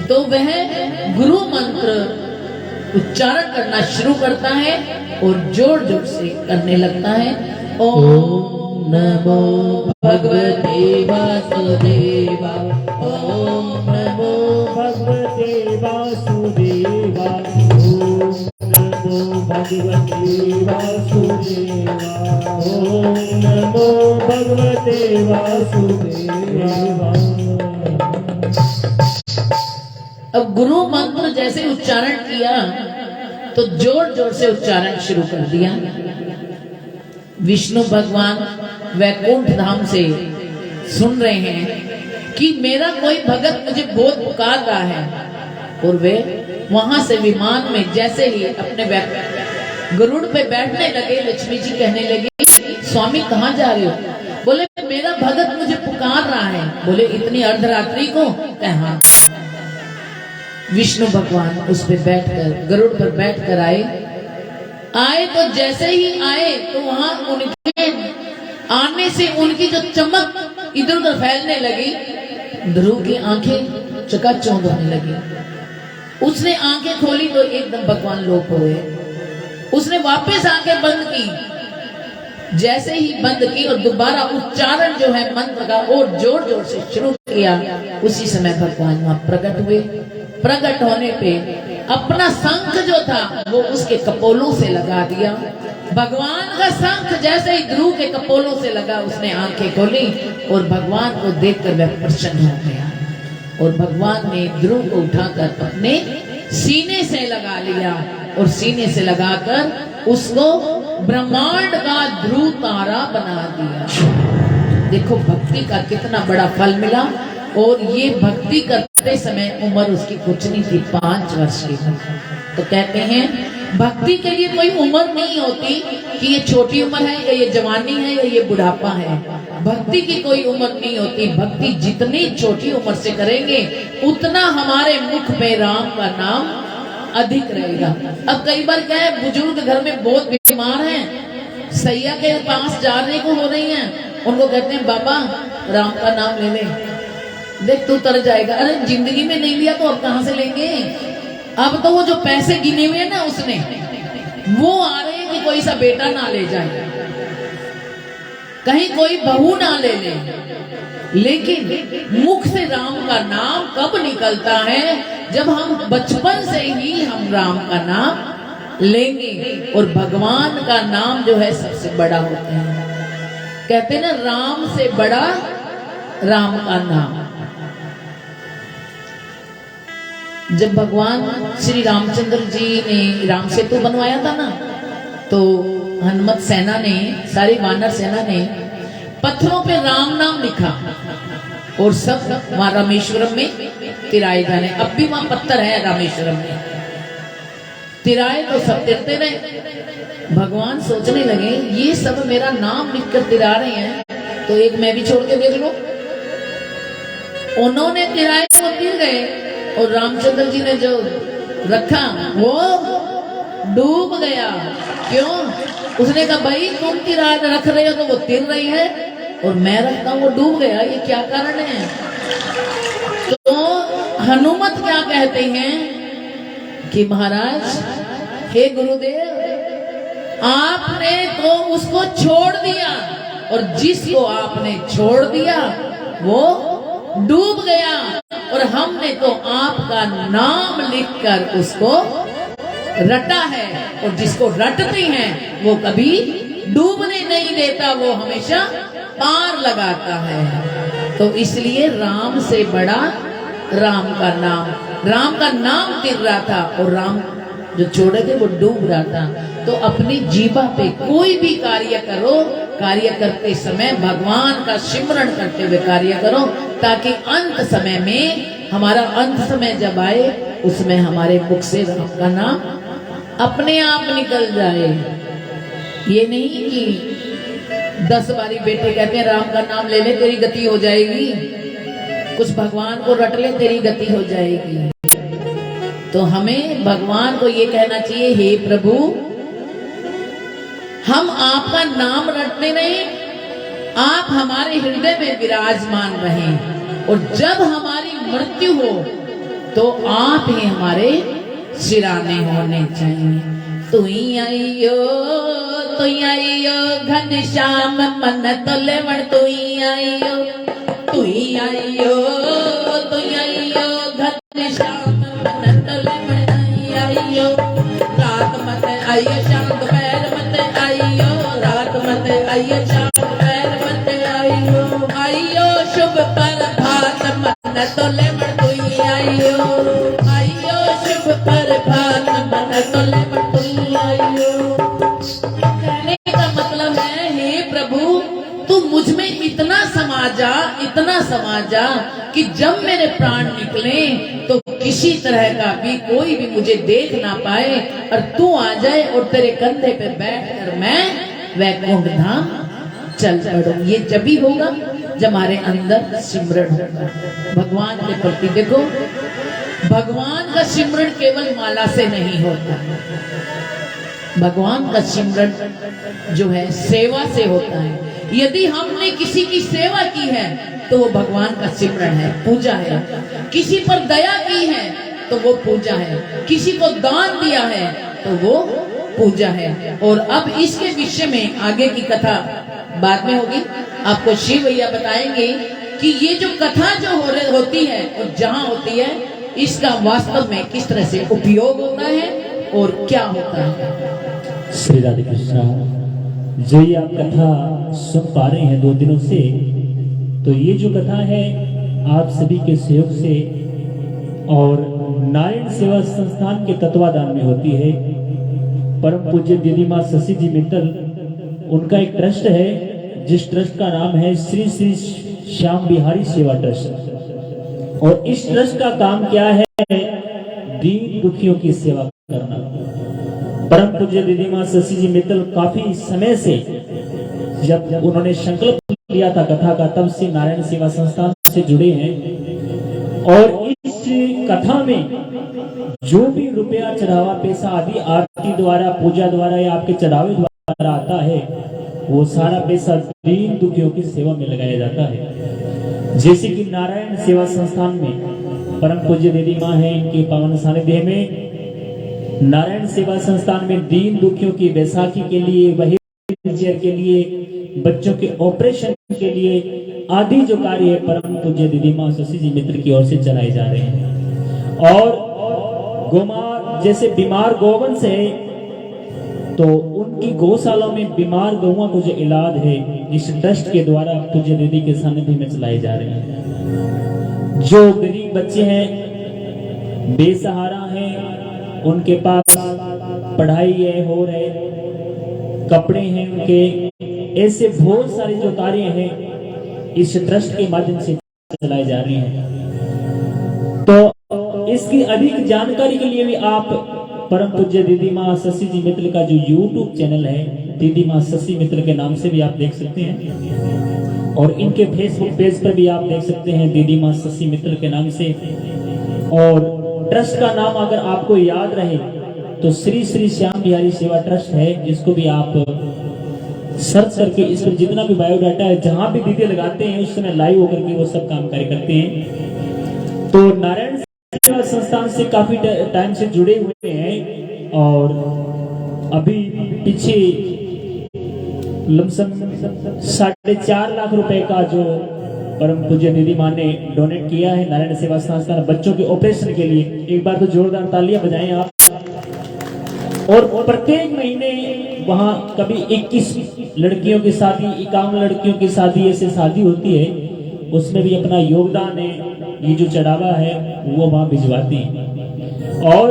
तो वह गुरु मंत्र उच्चारण करना शुरू करता है और जोर जोर से करने लगता है। ओम नमो भगवते वासुदेवा, ओम नमो भगवते वासुदेवा, ओम नमो भगवते वासुदेवा, ओम नमो भगवते वासुदेवा। अब गुरु मंत्र जैसे उच्चारण किया तो जोर जोर से उच्चारण शुरू कर दिया। विष्णु भगवान वैकुंठ धाम से सुन रहे हैं कि मेरा कोई भगत मुझे बहुत पुकार रहा है। और वे वहां से विमान में जैसे ही अपने गरुड़ पे बैठने लगे, लक्ष्मी जी कहने लगी, स्वामी कहाँ जा रहे हो? बोले, मेरा भगत मुझे पुकार रहा है। बोले, इतनी अर्धरात्रि को? कहा। विष्णु भगवान उस पे बैठकर, गरुड़ पर बैठकर आए तो जैसे ही आए तो वहां उनके आने से उनकी जो चमक इधर उधर फैलने लगी। ध्रुव की आंखें चकाचौंध होने लगी। उसने आंखें खोली तो एकदम भगवान लोप हो गए। उसने वापस आंखें बंद की। जैसे ही बंद की और दोबारा उच्चारण जो है मंत्र का और जोर जोर से शुरू किया, उसी समय भगवान वहां प्रकट हुए। प्रकट होने पे अपना शंख जो था वो उसके कपोलों से लगा दिया। भगवान का शंख जैसे ही ध्रुव के कपोलों से लगा, उसने आंखें खोली और भगवान को देखकर वह प्रसन्न हो गया और भगवान ने ध्रुव को उठाकर अपने सीने से लगा लिया और सीने से लगाकर उसको ब्रह्मांड का ध्रुव तारा बना दिया। देखो भक्ति का कितना बड़ा फल मिला। और ये भक्ति करते समय उम्र उसकी कुछ नहीं थी, 5 वर्ष की थी। तो कहते हैं भक्ति के लिए कोई उम्र नहीं होती कि ये छोटी उम्र है या ये जवानी है या ये बुढ़ापा है। भक्ति की कोई उम्र नहीं होती। भक्ति जितनी छोटी उम्र से करेंगे उतना हमारे मुख पे राम का नाम अधिक रहेगा। अब कई बार क्या है, बुजुर्ग घर में बहुत बीमार हैं, सैया के पास जाने को हो रही हैं, उनको कहते हैं बाबा राम का नाम ले ले, देख तू तर जाएगा। अरे जिंदगी में नहीं लिया तो अब कहां से लेंगे। अब तो वो जो पैसे गिने हुए हैं ना उसने, वो आ रहे हैं कि कोई सा बेटा ना ले जाए, कहीं कोई बहू ना ले ले। लेकिन मुख से राम का नाम कब निकलता है, जब हम बचपन से ही हम राम का नाम लेंगे। और भगवान का नाम जो है सबसे बड़ा होता है। कहते हैं ना राम से बड़ा राम का नाम। जब भगवान श्री रामचंद्र जी ने राम सेतु बनवाया था ना, तो हनुमत सेना ने, सारी वानर सेना ने पत्थरों पे राम नाम लिखा और सब वहां रामेश्वरम में तिराए जाने। अब भी वहां पत्थर है रामेश्वरम में, तिराए तो सब तिरते रहे। भगवान सोचने लगे ये सब मेरा नाम लिखकर तिरा रहे हैं, तो एक मैं भी छोड़ के देख लो। उन्होंने तिराए तो तिर गए और रामचंद्र जी ने जो रखा वो डूब गया। क्यों? उसने कहा भाई तुम तिरा रख रहे हो तो वो तिर रही है और मैं रखता हूं वो डूब गया, ये क्या कारण है। तो हनुमत क्या कहते हैं कि महाराज हे गुरुदेव, आपने तो उसको छोड़ दिया और जिसको आपने छोड़ दिया वो डूब गया, और हमने तो आपका नाम लिखकर उसको रटा है। और जिसको रटते हैं वो कभी डूबने नहीं देता, वो हमेशा पार लगाता है। तो इसलिए राम से बड़ा राम का नाम तिर रहा था और राम जो छोड़े थे वो डूब रहा था। तो अपनी जीवा पे कोई भी कार्य करो, कार्य करते समय भगवान का सिमरण करते हुए कार्य करो, ताकि अंत समय में, हमारा अंत समय जब आए उसमें हमारे मुख से राम का नाम अपने आप निकल जाए। ये नहीं कि 10 बारी बेटे कहते हैं राम का नाम ले ले तेरी गति हो जाएगी, कुछ भगवान को रट ले तेरी गति हो जाएगी। तो हमें भगवान को ये कहना चाहिए, हे प्रभु हम आपका नाम रटते नहीं, आप हमारे हृदय में विराजमान रहें, और जब हमारी मृत्यु हो तो आप ही हमारे सिराने होने चाहिए। तू ही आइयो घनश्याम मन तोलेवण, तू ही आइयो घनश्याम मन तोलेवण आइयो। रात मत आइयो शाम दोपहर मत आइयो, रात मत आइयो शाम दोपहर मत आइयो। आइयो शुभ प्रभात मन तोलेवण, तू ही आइयो शुभ प्रभात मन तोलेवण, तू ही आइयो। कहने का मतलब है, हे प्रभु तू मुझ में इतना समा जा कि जब मेरे प्राण निकले तो किसी तरह का भी कोई भी मुझे देख ना पाए, और तू आ जाए और तेरे कंधे पे बैठकर मैं वैकुंठ धाम चल पड़ूं। ये जब भी होगा जब हमारे अंदर सिमरण होगा भगवान के प्रति। देखो भगवान का सिमरण केवल माला से नहीं होता, भगवान का सिमरण जो है सेवा से होता है। यदि हमने किसी की सेवा की है तो वो भगवान का सिमरण है, पूजा है। किसी पर दया की है तो वो पूजा है, किसी को दान दिया है तो वो पूजा है। और अब इसके विषय में आगे की कथा बाद में होगी, आपको शिव भैया बताएंगे कि ये जो कथा जो होती है और जहाँ होती है इसका वास्तव में किस तरह से उपयोग होता है और क्या होता है। श्री राधे कृष्णा, जो ये आप कथा सुन पा रहे हैं 2 दिनों से, तो ये जो कथा है आप सभी के सहयोग से और नारायण सेवा संस्थान के तत्वाधान में होती है। परम पूज्य दीदी माँ शशि जी मित्तल, उनका एक ट्रस्ट है जिस ट्रस्ट का नाम है श्री श्री श्याम बिहारी सेवा ट्रस्ट। और इस ट्रस्ट का काम क्या है? दीन दुखियों की सेवा करना। परम पूज्य दीदी माँ शशि जी मित्तल काफी समय से, जब उन्होंने संकल्प लिया था कथा का, तब से नारायण सेवा संस्थान से जुड़े हैं। और इस कथा में जो भी रुपया चढ़ावा पैसा आदि आरती द्वारा पूजा द्वारा या आपके चढ़ावे द्वारा आता है, वो सारा पैसा दीन दुखियों की सेवा में लगाया जाता है। जैसे कि नारायण सेवा संस्थान में परम पूज्य दीदी माँ है, इनके पावन सानिध्य में नारायण सेवा संस्थान में दीन दुखियों की बैसाखी के लिए, व्हीलचेयर के लिए, बच्चों के ऑपरेशन के लिए आदि जो कार्य है परम पूज्य दीदी माँ शशि जी मित्र की ओर से चलाए जा रहे हैं। और गोमार जैसे बीमार गौवंश है, तो उनकी गौशाला में बीमार गौओं को जो इलाज है इस ट्रस्ट के द्वारा पूज्य दीदी के सानिध्य में चलाए जा रहे हैं। जो गरीब बच्चे हैं, बेसहारा हैं, उनके पास पढ़ाई है हो रहे, कपड़े हैं उनके, ऐसे बहुत सारे जो कार्य हैं इस ट्रस्ट के माध्यम से चलाए जा रहे हैं। तो इसकी अधिक जानकारी के लिए भी आप परम पूज्य दीदी माँ शशि जी मित्र का जो YouTube चैनल है, दीदी माँ शशि मित्र के नाम से भी आप देख सकते हैं। और इनके फेसबुक पेज पर भी आप देख सकते हैं दीदी माँ शशि मित्र के नाम से। और ट्रस्ट का नाम अगर आपको याद रहे तो श्री श्री श्याम बिहारी सेवा ट्रस्ट है, जिसको भी आप सर्च करके इस पर जितना भी बायोडाटा है, जहां भी दीदी लगाते हैं उस समय लाइव होकर के वो सब काम कार्य करते हैं। तो नारायण सेवा संस्थान से काफी टाइम से जुड़े हुए हैं। और अभी पीछे लमसम 4.5 लाख रुपए का जो परम पूज्य दीदी माँ ने डोनेट किया है नारायण सेवा संस्थान बच्चों के ऑपरेशन के लिए। एक बार तो जोरदार तालियां बजाएं आप। और प्रत्येक महीने वहां कभी 21 लड़कियों की शादी, 51 लड़कियों की शादी, ऐसे शादी होती है, उसमें भी अपना योगदान है, ये जो चढ़ावा है वो वहां भिजवाती है। और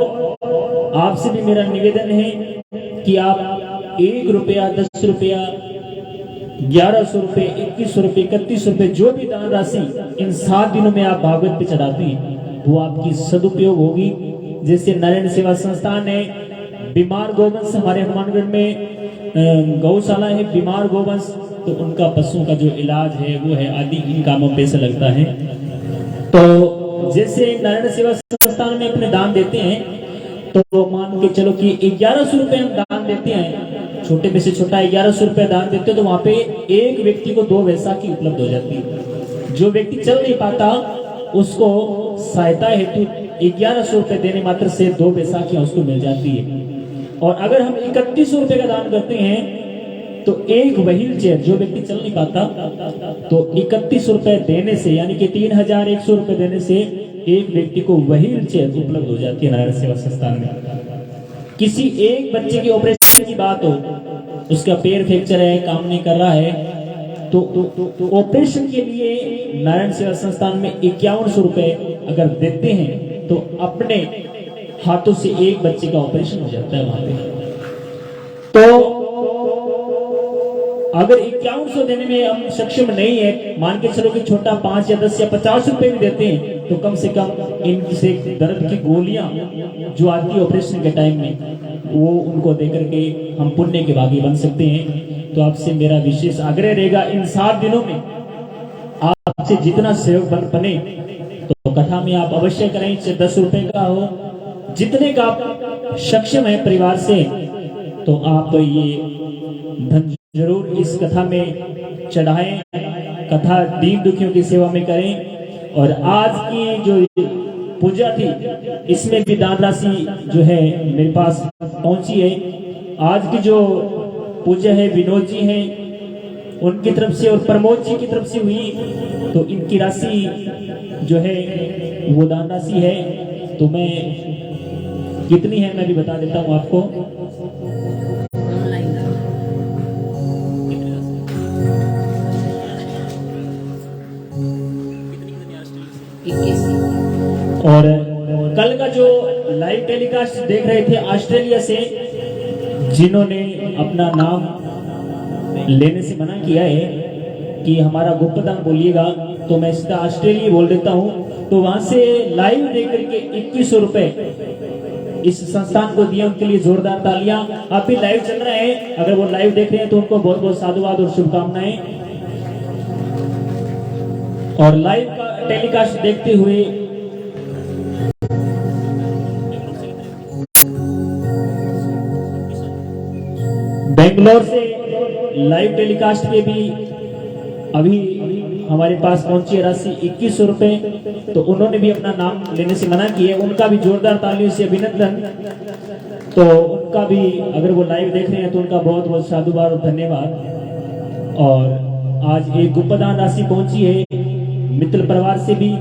आपसे भी मेरा निवेदन है कि आप 1 रुपया, 10 रुपया, 1100 रुपए, 21 रुपए, 31 रुपए, जो भी दान राशि इन 7 दिनों में आप भागवत पे चढ़ाते हैं वो आपकी सदुपयोग होगी। जैसे नारायण सेवा संस्थान है, बीमार गौवंश, हमारे हनुमानगढ़ में गौशाला है, बीमार गौवंश, तो उनका पशुओं का जो इलाज है वो है आदि, इन कामों पे से लगता है। तो जैसे नारायण सेवा संस्थान में अपने दान देते हैं, तो मान के चलो कि 1100 रुपए हम दान देते हैं, छोटे में से छोटा 1100 रुपए दान देते हैं, तो वहां पे एक व्यक्ति को 2 बैसाखी उपलब्ध हो जाती है। जो व्यक्ति चल नहीं पाता उसको सहायता हेतु 1100 रुपए देने मात्र से 2 बैसाखियां उसको मिल जाती है। और अगर हम 3100 रुपए का दान करते हैं तो एक व्हील चेयर, जो व्यक्ति चल नहीं पाता, तो 31 रुपए देने से, यानी कि 3100 रुपए देने से एक व्यक्ति को व्हील चेयर उपलब्ध हो जाती है नारायण सेवा संस्थान में। किसी एक बच्चे की ऑपरेशन की बात हो, उसका पैर फ्रैक्चर है, काम नहीं कर रहा है, तो ऑपरेशन के लिए नारायण सेवा संस्थान में 5100 रुपए अगर देते हैं तो अपने हाथों से एक बच्चे का ऑपरेशन हो जाता है वहां पे। तो अगर 5100 देने में हम सक्षम नहीं है, मान के चलो कि छोटा 5 या 10 या 50 रुपए भी देते हैं, तो कम से कम इनसे दर्द की गोलियां जो आती है ऑपरेशन के टाइम में, वो उनको देकर के हम पुण्य के भागी बन सकते हैं। तो आपसे मेरा विशेष आग्रह रहेगा, इन 7 दिनों में आपसे जितना सहयोग बने तो कथा में आप अवश्य करें, चाहे 10 रुपए का हो, जितने का आप सक्षम है परिवार से, तो आप ये धन जरूर इस कथा में चढ़ाएं, कथा दीन दुखियों की सेवा में करें। और आज की जो पूजा थी इसमें भी दान राशि जो है मेरे पास पहुंची है। आज की जो पूजा है विनोद जी हैं उनकी तरफ से और प्रमोद जी की तरफ से हुई, तो इनकी राशि जो है वो दान राशि है। तो मैं कितनी है मैं भी बता देता हूँ आपको। और कल का जो लाइव टेलीकास्ट देख रहे थे ऑस्ट्रेलिया से, जिन्होंने अपना नाम लेने से मना किया है कि हमारा गुप्त दान बोलिएगा, तो मैं इसका ऑस्ट्रेलिया बोल देता हूँ। तो वहां से लाइव देख करके 2100 रुपए इस संस्थान को दिए, उनके लिए जोरदार तालियां। आप भी लाइव चल रहे हैं, अगर वो लाइव देख रहे हैं तो उनको बहुत बहुत साधुवाद और शुभकामनाएं। और लाइव का टेलीकास्ट देखते हुए बेंगलोर से लाइव टेलीकास्ट के भी अभी हमारे पास पहुंची राशि 2100 रुपए, तो उन्होंने भी अपना नाम लेने से मना किया, उनका भी जोरदार तालियों से अभिनंदन। तो उनका भी अगर वो लाइव देख रहे हैं तो उनका बहुत बहुत साधुवाद और धन्यवाद। और आज एक गुप्तदान राशि पहुंची है मित्र परिवार से भी,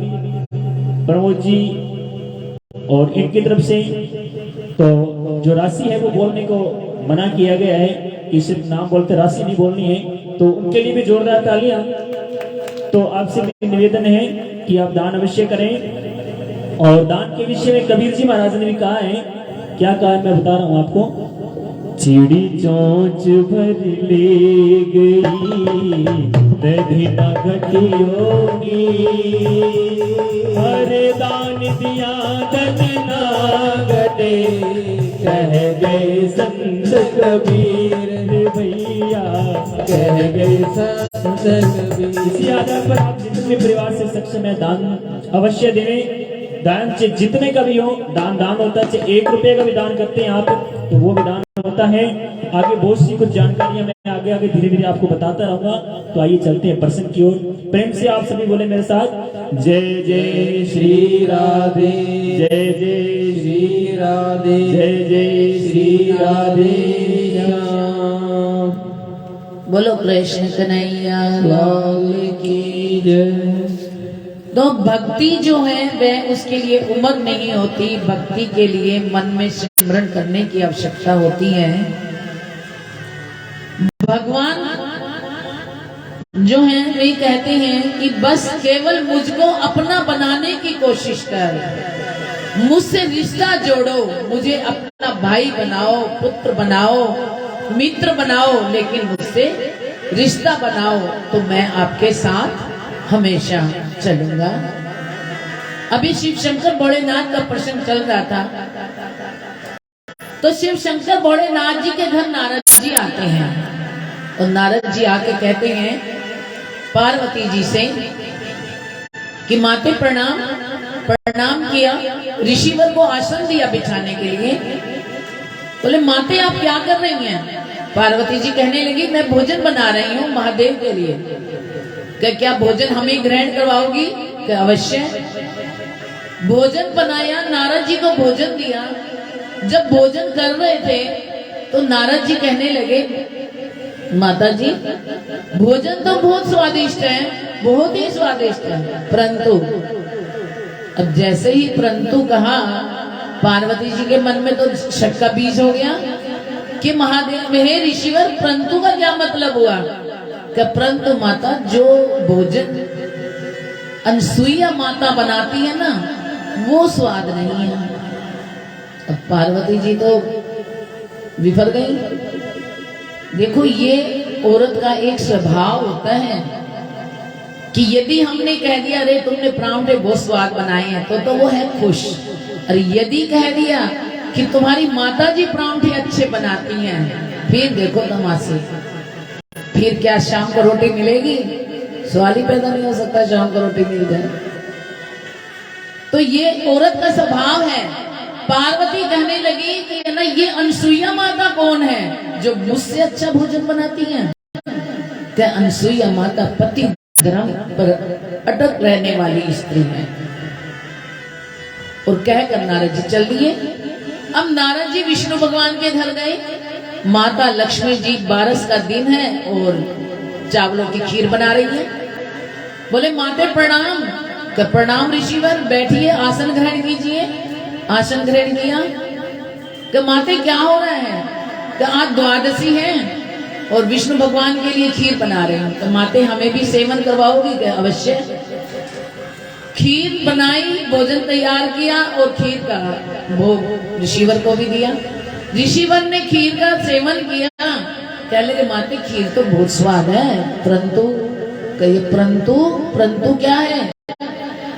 प्रमोद जी और इनकी तरफ से। तो जो राशि है वो बोलने को मना किया गया है कि सिर्फ नाम बोलते राशि नहीं बोलनी है, तो उनके लिए भी जोरदार तालियां। तो आपसे भी निवेदन है कि आप दान अवश्य करें। और दान के विषय में कबीर जी महाराज ने भी कहा है, क्या कहा है मैं बता रहा हूं आपको। चिड़ी चोंच भर ले गई दधी न घटी होगी, अरे दान दिया धन ना घटे, कह गए संत कबीर भैया, कह गए संत कबीर। इसी आधार पर आप जितने परिवार से सक्षम है दान अवश्य दें। दान से जितने का भी हो दान होता है, चाहे 1 रुपए का भी दान करते हैं आप तो वो भी दान होता है। आगे बहुत सी कुछ जानकारियां मैं आगे धीरे धीरे आपको बताता रहूंगा। तो आइए चलते हैं प्रसंग की ओर। प्रेम से आप सभी बोले मेरे साथ, जय जय श्री राधे, जय जय श्री राधे, जय जय श्री राधे। बोलो कृष्ण कन्हैया लाल की जय। तो भक्ति जो है वह उसके लिए उम्र नहीं होती, भक्ति के लिए मन में सिमरन करने की आवश्यकता होती है। भगवान जो है वे कहते हैं कि बस केवल मुझको अपना बनाने की कोशिश कर, मुझसे रिश्ता जोड़ो, मुझे अपना भाई बनाओ, पुत्र बनाओ, मित्र बनाओ, लेकिन मुझसे रिश्ता बनाओ तो मैं आपके साथ हमेशा चलूंगा। अभी शिव शंकर भोलेनाथ का प्रसंग चल रहा था, तो शिव शंकर भोलेनाथ जी के घर नारद जी आते हैं और नारद जी आके कहते हैं पार्वती जी से कि माते प्रणाम। प्रणाम किया, ऋषिवर को आसन दिया बिछाने के लिए। बोले माते आप क्या कर रही हैं? पार्वती जी कहने लगी मैं भोजन बना रही हूँ महादेव के लिए। क्या भोजन हमें ग्रहण करवाओगी? क्या अवश्य। भोजन बनाया, नारद जी को भोजन दिया। जब भोजन कर रहे थे तो नारद जी कहने लगे माता जी भोजन तो बहुत स्वादिष्ट है, बहुत ही स्वादिष्ट है, परंतु अब जैसे ही परंतु कहा पार्वती जी के मन में तो शक का बीज हो गया कि महादेव हे ऋषिवर परंतु का क्या मतलब हुआ? क्या परंतु माता जो भोजन अनसुईया माता बनाती है ना वो स्वाद नहीं है। अब पार्वती जी तो विफर गई। देखो ये औरत का एक स्वभाव होता है कि यदि हमने कह दिया अरे तुमने परांठे बहुत स्वाद बनाए हैं तो वो है खुश। और यदि कह दिया कि तुम्हारी माता जी परांठे अच्छे बनाती हैं, फिर देखो तमाशे। फिर क्या शाम को रोटी मिलेगी? सवाल ही पैदा नहीं हो सकता शाम को रोटी मिल जाए। तो ये औरत का स्वभाव है। पार्वती कहने लगी कि ना ये अनसुईया माता कौन है जो मुझसे अच्छा भोजन बनाती है? क्या अनसुईया माता पति धर्म पर अटक रहने वाली स्त्री है। और कहकर नारद जी चल दिए। अब नारद जी विष्णु भगवान के घर गए। माता लक्ष्मी जी बारस का दिन है और चावलों की खीर बना रही है। बोले माते प्रणाम। प्रणाम ऋषिवर, बैठिए, आसन ग्रहण कीजिए। आसन ग्रहण किया कि माते क्या हो रहा है, कि आज द्वादशी है और विष्णु भगवान के लिए खीर बना रहे हैं, तो माते हमें भी सेवन करवाओगी क्या? अवश्य। खीर बनाई, भोजन तैयार किया और खीर का भोग ऋषिवर को भी दिया। ऋषिवर ने खीर का सेवन किया, कह लगे माते खीर तो बहुत स्वाद है, परंतु कहिए परंतु क्या है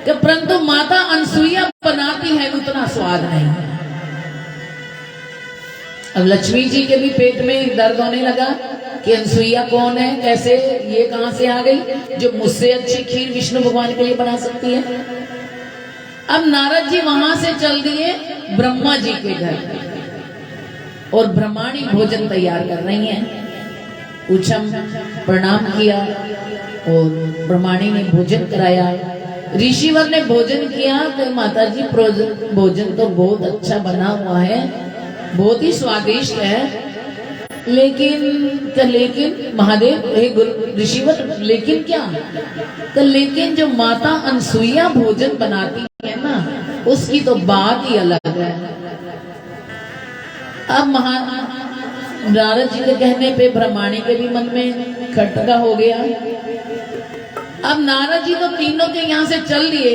कि परंतु माता अनसुईया बनाती है उतना स्वाद नहीं है। अब लक्ष्मी जी के भी पेट में दर्द होने लगा कि अनसुईया कौन है, कैसे ये कहां से आ गई जो मुझसे अच्छी खीर विष्णु भगवान के लिए बना सकती है। अब नारद जी वहां से चल दिए ब्रह्मा जी के घर और ब्रह्माणी भोजन तैयार कर रही हैं। पूछम प्रणाम किया और ब्रह्माणी ने भोजन कराया। ऋषिवर ने भोजन किया तो माता जी भोजन तो बहुत अच्छा बना हुआ है, बहुत ही स्वादिष्ट है, लेकिन महादेव हे गुरु ऋषिवर लेकिन क्या? तो लेकिन जो माता अनसुईया भोजन बनाती है ना, उसकी तो बात ही अलग है। अब नारद जी के कहने पे ब्रह्माणी के भी मन में खटका हो गया। अब नारद जी तो तीनों के यहाँ से चल दिए,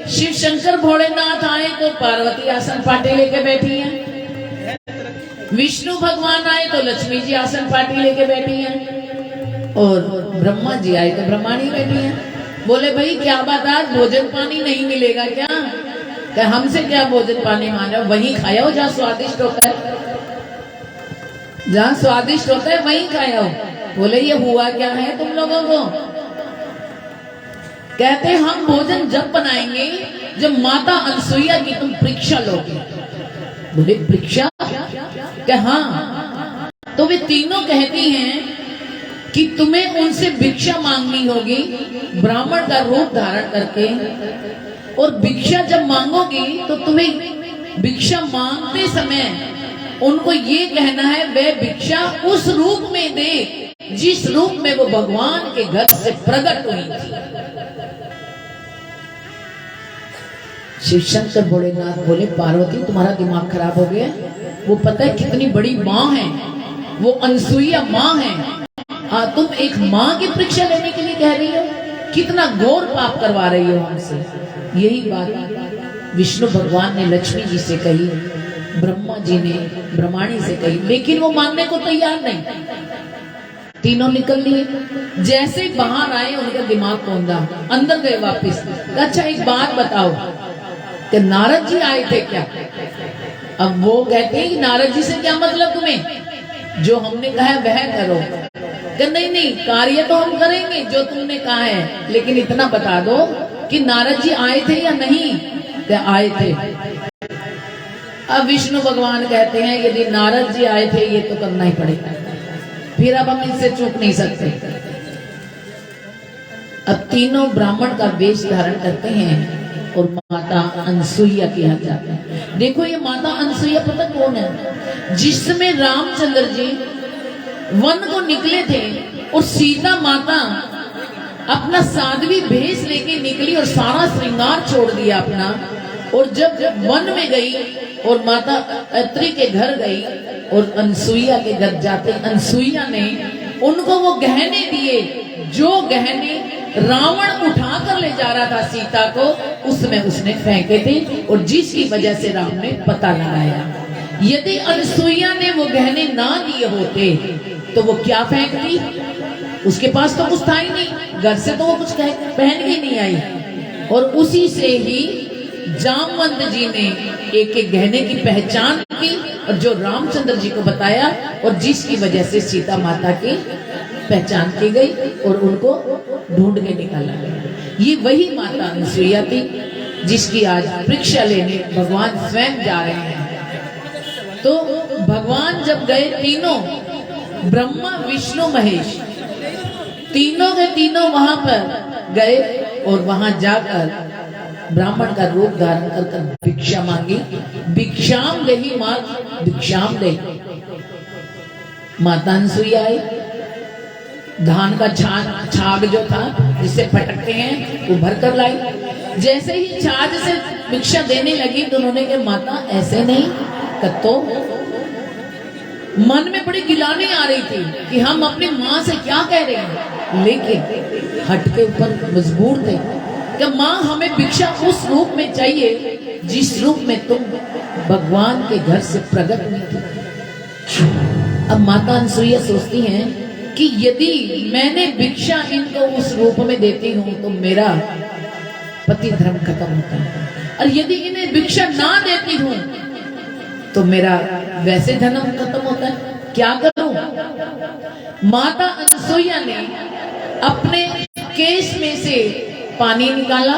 शिव शंकर भोलेनाथ आए तो पार्वती आसन पाटे लेके बैठी हैं, विष्णु भगवान आए तो लक्ष्मी जी आसन पाटी लेके बैठी हैं और ब्रह्मा जी आए तो ब्रह्माणी बैठी हैं। बोले भाई क्या बात, आज भोजन पानी नहीं मिलेगा क्या? क्या हमसे क्या भोजन पानी मांग, वहीं खाया हो जहाँ स्वादिष्ट होता है, जहाँ स्वादिष्ट होता है वहीं खाया हो। बोले ये हुआ क्या है तुम लोगों को? कहते हम भोजन जब बनाएंगे जब माता अनसुईया की तुम परीक्षा लोगे। बोले परीक्षा क्या? हाँ। तो वे तीनों कहती हैं कि तुम्हें उनसे भिक्षा मांगनी होगी ब्राह्मण का रूप धारण करके, और भिक्षा जब मांगोगी तो तुम्हें भिक्षा मांगते समय उनको ये कहना है वह भिक्षा उस रूप में दे जिस रूप में वो भगवान के घर से प्रकट हुई थी। शिव शंकर भोलेनाथ बोले पार्वती तुम्हारा दिमाग खराब हो गया, वो पता है कितनी बड़ी माँ है, वो अनसुईया माँ है, तुम एक माँ की परीक्षा लेने के लिए कह रही हो, कितना घोर पाप करवा रही हो हमसे। यही बात विष्णु भगवान ने लक्ष्मी जी से कही, ब्रह्मा जी ने ब्रह्माणी से कही, लेकिन वो मानने को तैयार नहीं। तीनों निकल लिए, जैसे ही बाहर आए उनका दिमाग कौंधा, अंदर गए वापिस। अच्छा एक बात बताओ कि नारद जी आए थे क्या? अब वो कहते हैं कि नारद जी से क्या मतलब तुम्हें, जो हमने कहा है वह करो। कि नहीं कार्य तो हम करेंगे जो तुमने कहा है, लेकिन इतना बता दो कि नारद जी आए थे या नहीं? क्या आए थे। अब विष्णु भगवान कहते हैं यदि नारद जी आए थे ये तो करना ही पड़ेगा, फिर अब हम इनसे चूक नहीं सकते। अब तीनों ब्राह्मण का वेश धारण करते हैं और माता अनसुईया के यहाँ जाते हैं। देखो ये माता अनसुईया पता कौन है? जिसमें रामचंद्र जी वन को निकले थे और सीता माता अपना साध्वी भेष लेके निकली और सारा श्रृंगार छोड़ दिया अपना, और जब वन में गई और माता अत्रि के घर गई और अनसुईया के घर जाते अनसुईया ने उनको वो गहने दिए जो गहने रावण उठा कर ले जा रहा था सीता को, उसमें उसने फेंके थे, और जिसकी वजह से राम ने पता लगाया। यदि अनसुईया ने वो गहने ना दिए होते तो वो क्या फेंकती? उसके पास तो कुछ था ही नहीं, घर से तो वो कुछ पहन के नहीं आई, और उसी से ही जामवंत जी ने एक एक गहने की पहचान की और जो रामचंद्र जी को बताया, और जिसकी वजह से सीता माता की पहचान की गई और उनको ढूंढ के निकाला गया। ये वही माता अनसुईया थी जिसकी आज परीक्षा लेने भगवान स्वयं जा रहे हैं। तो भगवान जब गए, तीनों ब्रह्मा विष्णु महेश तीनों के तीनों वहां पर गए और वहां जाकर ब्राह्मण का रूप धारण कर भिक्षा मांगी। भिक्षाम देहि मात भिक्षाम दे। माता अनसुईया आई, धान का छाग जो था जिससे फटकते हैं वो भर कर लाई। जैसे ही छाछ से भिक्षा देने लगी तो उन्होंने कहा माता ऐसे नहीं तो मन में बड़ी गिलानी आ रही थी कि हम अपनी माँ से क्या कह रहे हैं, लेकिन हट के ऊपर मजबूर थे कि माँ हमें भिक्षा उस रूप में चाहिए जिस रूप में तुम भगवान के घर से प्रकट हुई थी। अब माता अनसुईया सोचती हैं कि यदि मैंने भिक्षा इनको उस रूप में देती हूं तो मेरा पति धर्म खत्म होता है, और यदि इन्हें भिक्षा ना देती हूं तो मेरा वैसे धर्म खत्म होता है, क्या करूं? माता अनसुईया ने अपने केस में से पानी निकाला,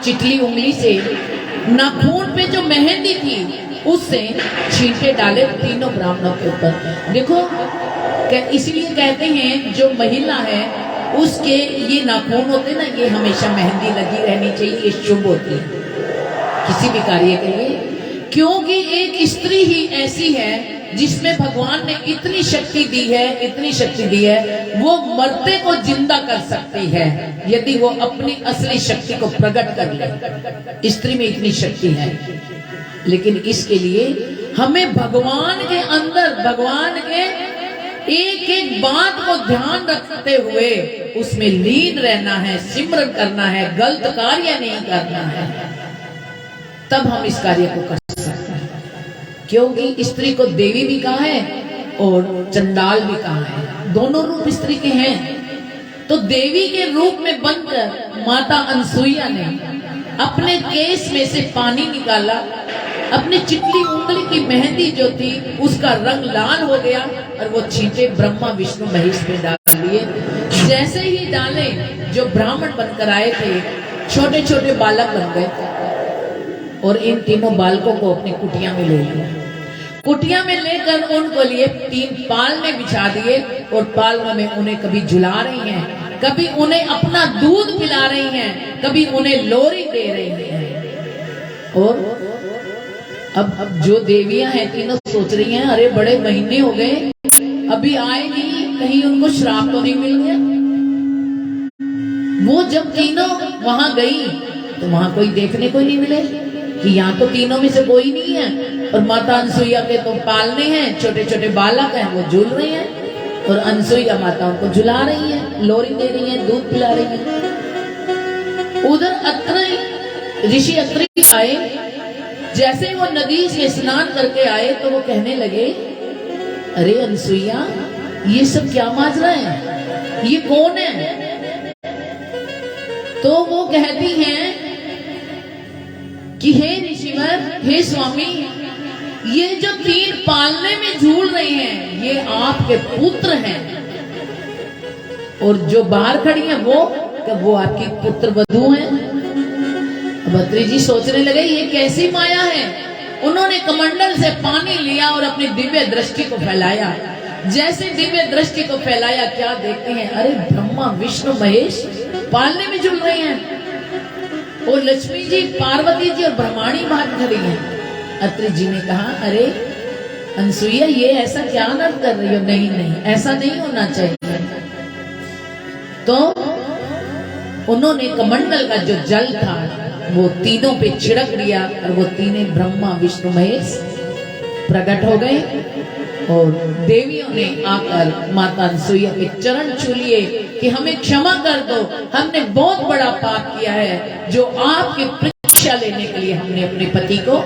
चिटली उंगली से नाखून पे जो मेहंदी थी उससे छींटे डाले तीनों ब्राह्मणों के ऊपर। देखो इसलिए कहते हैं जो महिला है उसके ये नाखून होते ना, ये हमेशा मेहंदी लगी रहनी चाहिए, ये शुभ होती है किसी भी कार्य के लिए, क्योंकि एक स्त्री ही ऐसी है जिसमें भगवान ने इतनी शक्ति दी है, इतनी शक्ति दी है, वो मरते को जिंदा कर सकती है यदि वो अपनी असली शक्ति को प्रकट कर ले। स्त्री में इतनी शक्ति है, लेकिन इसके लिए हमें भगवान के अंदर, भगवान के एक एक बात को ध्यान रखते हुए उसमें लीन रहना है, सिमरन करना है, गलत कार्य नहीं करना है, तब हम इस कार्य को कर सकते हैं। क्योंकि स्त्री को देवी भी कहा है और चंडाल भी कहा है, दोनों रूप स्त्री के हैं। तो देवी के रूप में बनकर माता अनसुईया ने अपने केस में से पानी निकाला, अपनी चिटली उंगली की मेहंदी जो थी उसका रंग लाल हो गया और वो छींटे ब्रह्मा विष्णु महेश पे डाल दिए। जैसे ही डाले जो ब्राह्मण बनकर आए थे छोटे छोटे बालक बन गए और इन तीनों बालकों को अपनी कुटिया में ले लिया। कुटिया में लेकर उनको लिए 3 पालने बिछा दिए और पालनों में उन्हें कभी झुला रही हैं, कभी उन्हें अपना दूध पिला रही हैं, कभी उन्हें लोरी दे रही हैं। और अब जो देवियां हैं तीनों सोच रही हैं अरे बड़े महीने हो गए अभी आएगी, कहीं उनको श्राप तो नहीं मिल गया। वो जब तीनों वहां गई तो वहां कोई देखने को नहीं मिले कि यहाँ तो तीनों में से कोई नहीं है, और माता अनसुईया के तो पालने हैं, छोटे छोटे बालक हैं, वो झूल रहे हैं और अनसुईया माता उनको झुला रही है, लोरी दे रही है, दूध पिला रही है। उधर अत्रि ऋषि अत्रि आए, जैसे वो नदी से स्नान करके आए तो वो कहने लगे अरे अनसुईया ये सब क्या माजरा है, ये कौन है? तो वो कहती हैं कि हे ऋषिवर, हे स्वामी, ये जो 3 पालने में झूल रहे हैं ये आपके पुत्र हैं, और जो बाहर खड़ी हैं वो आपकी पुत्र वधू हैं। अत्रि जी सोचने लगे ये कैसी माया है। उन्होंने कमंडल से पानी लिया और अपनी दिव्य दृष्टि को फैलाया। जैसे दिव्य दृष्टि को फैलाया क्या देखते हैं, अरे ब्रह्मा विष्णु महेश पालने में झूल रहे हैं, और लक्ष्मी जी, पार्वती जी और ब्रह्माणी बाहर खड़ी हैं। अत्रि जी ने कहा अरे अनसुईया ये ऐसा क्या अनर्थ कर रही हो? नहीं नहीं, ऐसा नहीं होना चाहिए। तो उन्होंने कमंडल का जो जल था वो तीनों पे छिड़क दिया और वो तीनों ब्रह्मा विष्णु महेश प्रकट हो गए, और देवियों ने आकर माता अनसुईया के चरण छू लिए कि हमें क्षमा कर दो, हमने बहुत बड़ा पाप किया है जो आपकी परीक्षा लेने के लिए हमने अपने पति को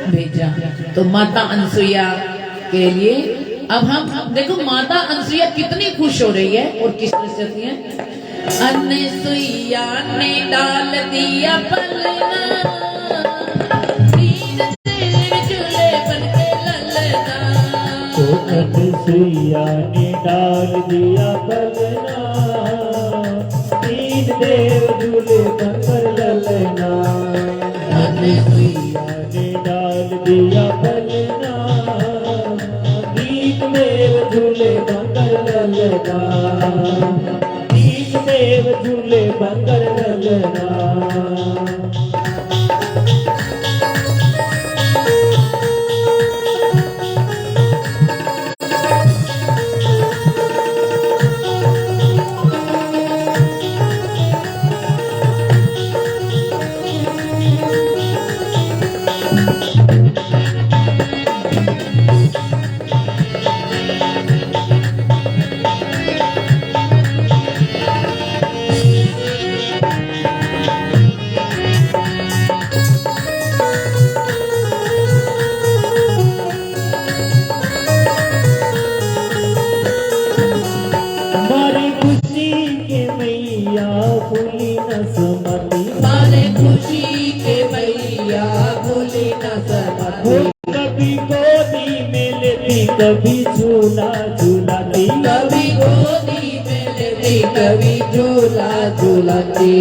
भेजा। तो माता अनसुईया के लिए अब हम देखो माता अनसुईया कितनी खुश हो रही है और किस तरह से होती है। अनसुईया ने डाल दिया पलना, झूले बनके ललना। तो अनसुईया ने डाल दिया पलना, 3 देव झूले बनकर ललना। अनसुईया ने डाल दिया पलना, 3 देव झूले बनकर ललना। देव झूले बनकर ललना। कभी गोदी में लेती कभी झूला झूलाती, कभी गोदी में लेती कभी झूला झूलाती।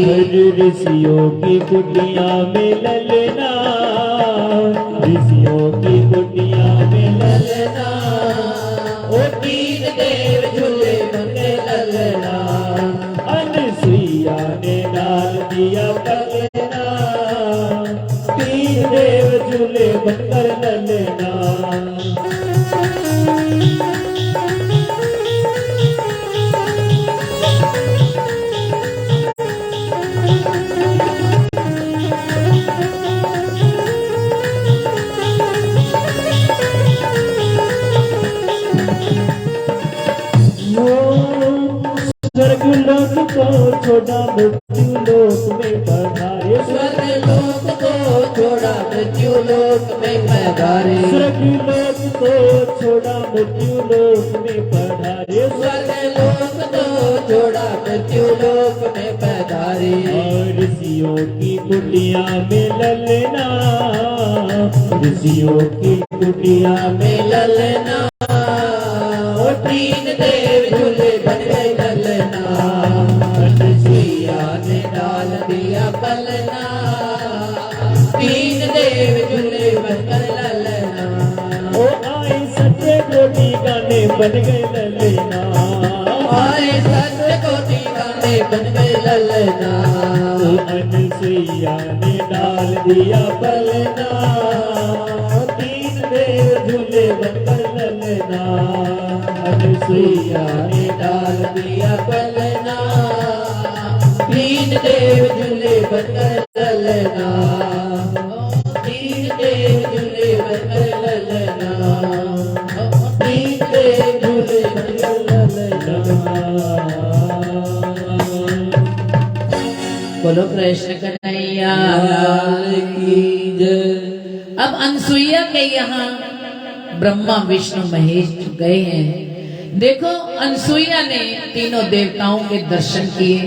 ऋषियों की कुटिया में ललना, ऋषियों की कुटिया में ललना, ओ तीन देव झूले बने ललना, अनसुईया ने डाल दिया पलना, तीन देव झूले बनकर ललना। स्वर्ग लोक को छोड़ा मृत्यु लोक में पधारे, स्वर्ग लोक को छोड़ा मृत्यु लोक में पधारे, स्वर्ग लोक को छोड़ा मृत्यु लोक में पधारे, स्वर्ग लोक को छोड़ा मृत्यु लोक में पधारे। और ऋषियों की कुटिया में ललना, ऋषियों की कुटिया में में ललना, ओ तीन देव झूले बन गए ललना, अनसुईया ने डाल दिया पलना, तीन देव झूले बनकर ललना, ओ आए सच्चे कोटि गाने बन गए ललना, आए सत्य कोटि गाने बन गए ललना, अनसुईया ने डाल दिया पलना, तीन देव झूले बनकर ललना, अनसुईया ने डाल दिया पलना, तीन देव झूले बनकर ललना, तीन देव झूले बनकर ललना, तीन देव झूले बनकर ललना। बोलो कृष्ण कन्हैया लाल की जय। अब अनसुईया के यहाँ ब्रह्मा विष्णु महेश गए हैं। देखो अनसुईया ने तीनों देवताओं के दर्शन किए,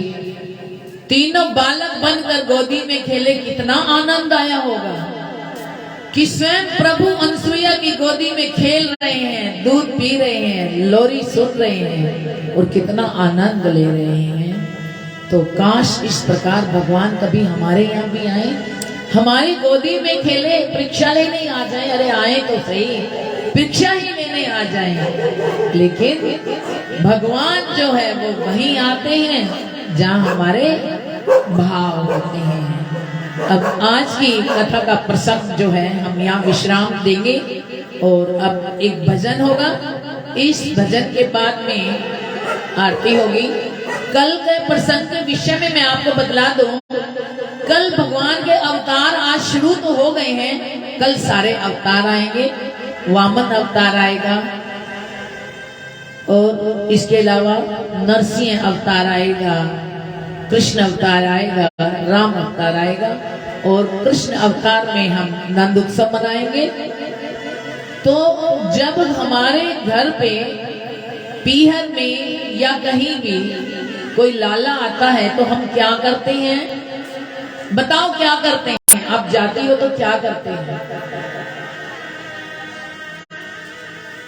तीनों बालक बनकर गोदी में खेले, कितना आनंद आया होगा कि स्वयं प्रभु अनसुईया की गोदी में खेल रहे हैं, दूध पी रहे हैं, लोरी सुन रहे हैं और कितना आनंद ले रहे हैं। तो काश इस प्रकार भगवान कभी हमारे यहाँ भी आए, हमारी गोदी में खेले, परीक्षा लेने आ जाए। अरे आए तो सही, परीक्षा ही लेने आ जाए। लेकिन भगवान जो है वो वहीं आते हैं जहाँ हमारे भाव होते हैं। अब आज की कथा का प्रसंग जो है हम यहाँ विश्राम देंगे और अब एक भजन होगा। इस भजन के बाद में आरती होगी। कल के प्रसंग के विषय में मैं आपको बतला दूं, कल भगवान के अवतार आज शुरू तो हो गए हैं, कल सारे अवतार आएंगे। वामन अवतार आएगा और इसके अलावा नरसिंह अवतार आएगा, कृष्ण अवतार आएगा, राम अवतार आएगा और कृष्ण अवतार में हम नंद उत्सव मनाएंगे। तो जब हमारे घर पे पीहर में या कहीं भी कोई लाला आता है तो हम क्या करते हैं, बताओ क्या करते हैं? आप जाती हो तो क्या करते हैं?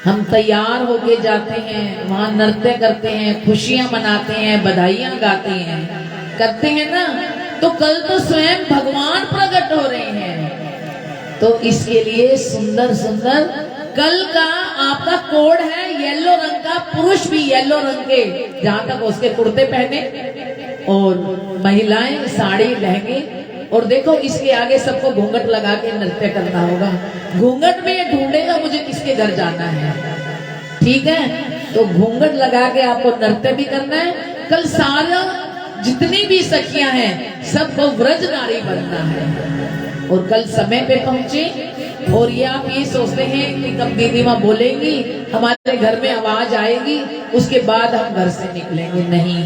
हम तैयार होके जाते हैं, वहां नृत्य करते हैं, खुशियां मनाते हैं, बधाइयां गाते हैं, करते हैं ना। तो कल तो स्वयं भगवान प्रकट हो रहे हैं। तो इसके लिए सुंदर सुंदर कल का आपका कोड है येलो रंग का, पुरुष भी येलो रंग के, जहां तक उसके कुर्ते पहने और महिलाएं साड़ी लहंगे। और देखो इसके आगे सबको घूंघट लगा के नृत्य करना होगा। घूंघट में ये ढूंढेगा मुझे किसके घर जाना है, ठीक है? तो घूंघट लगा के आपको नृत्य भी करना है। कल सारा जितनी भी सखियां हैं सबको व्रज नारी बनना है। और कल समय पे पहुंचे। और ये आप ये सोचते हैं कि कब दीदी माँ बोलेंगी, हमारे घर में आवाज आएगी, उसके बाद हम घर से निकलेंगे। नहीं,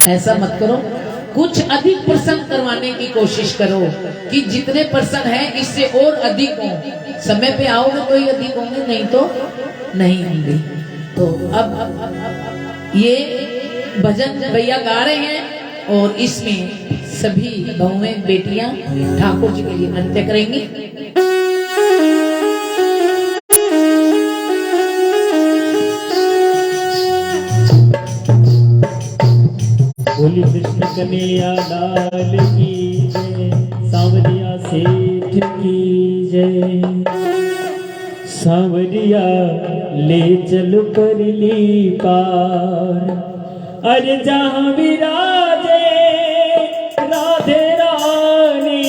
ऐसा मत करो। कुछ अधिक प्रसंग करवाने की कोशिश करो कि जितने प्रसंग हैं इससे और अधिक हो। समय पे आओगे तो ही अधिक होंगे, नहीं तो नहीं होंगे। तो अब ये भजन भैया गा रहे हैं और इसमें सभी बहुएं बेटियां ठाकुर जी के लिए नृत्य करेंगी। बोली कृष्ण कन्हैया लाल की जय, सांवरिया सेठ की जय। सांवरिया ले चल परली पार, अरे जहाँ विराजे राधे रानी,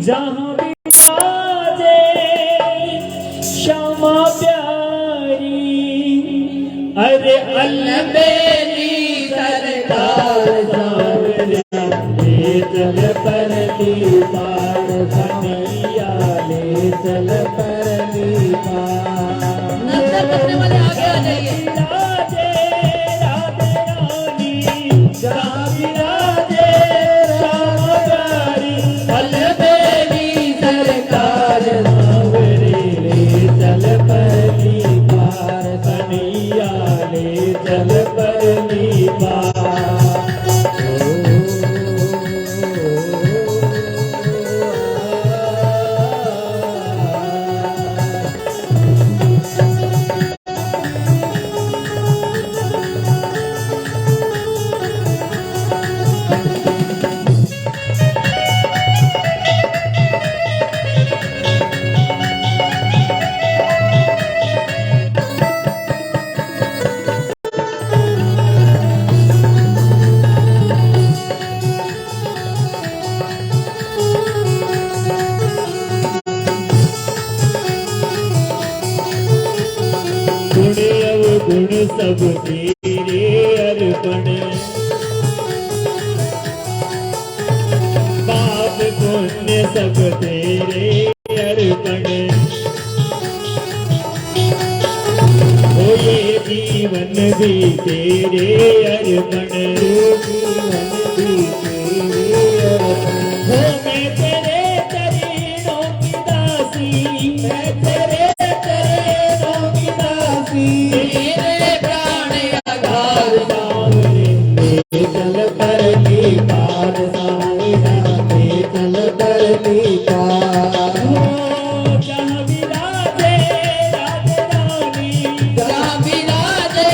जहाँ विराजे श्यामा प्यारी, अरे अलबेली सरकार सांवरिया ले चल परली पार, कन्हैया ले चल परली पार। नजर करने वाले आगे आ जाइए। राधे राधे रानी, जहाँ विराजे श्याम प्यारी, अलबेली सरकार सांवरे ले चल परली पार, कन्हैया ले चल परली पार। गुण सब तेरे अर्पण, पाप पुण्य सब तेरे अर्पण, हो ये जीवन भी तेरे अर्पण, जीवन भी तेरे अर्पण। हो मैं तेरे चरणों की दासी, मैं तेरे चरणों की दासी, तेरे प्राण आधार सांवरे ले चल परली पार, सांवरिया ले चल परली पार। हो जहाँ विराजे राधे रानी, जहाँ विराजे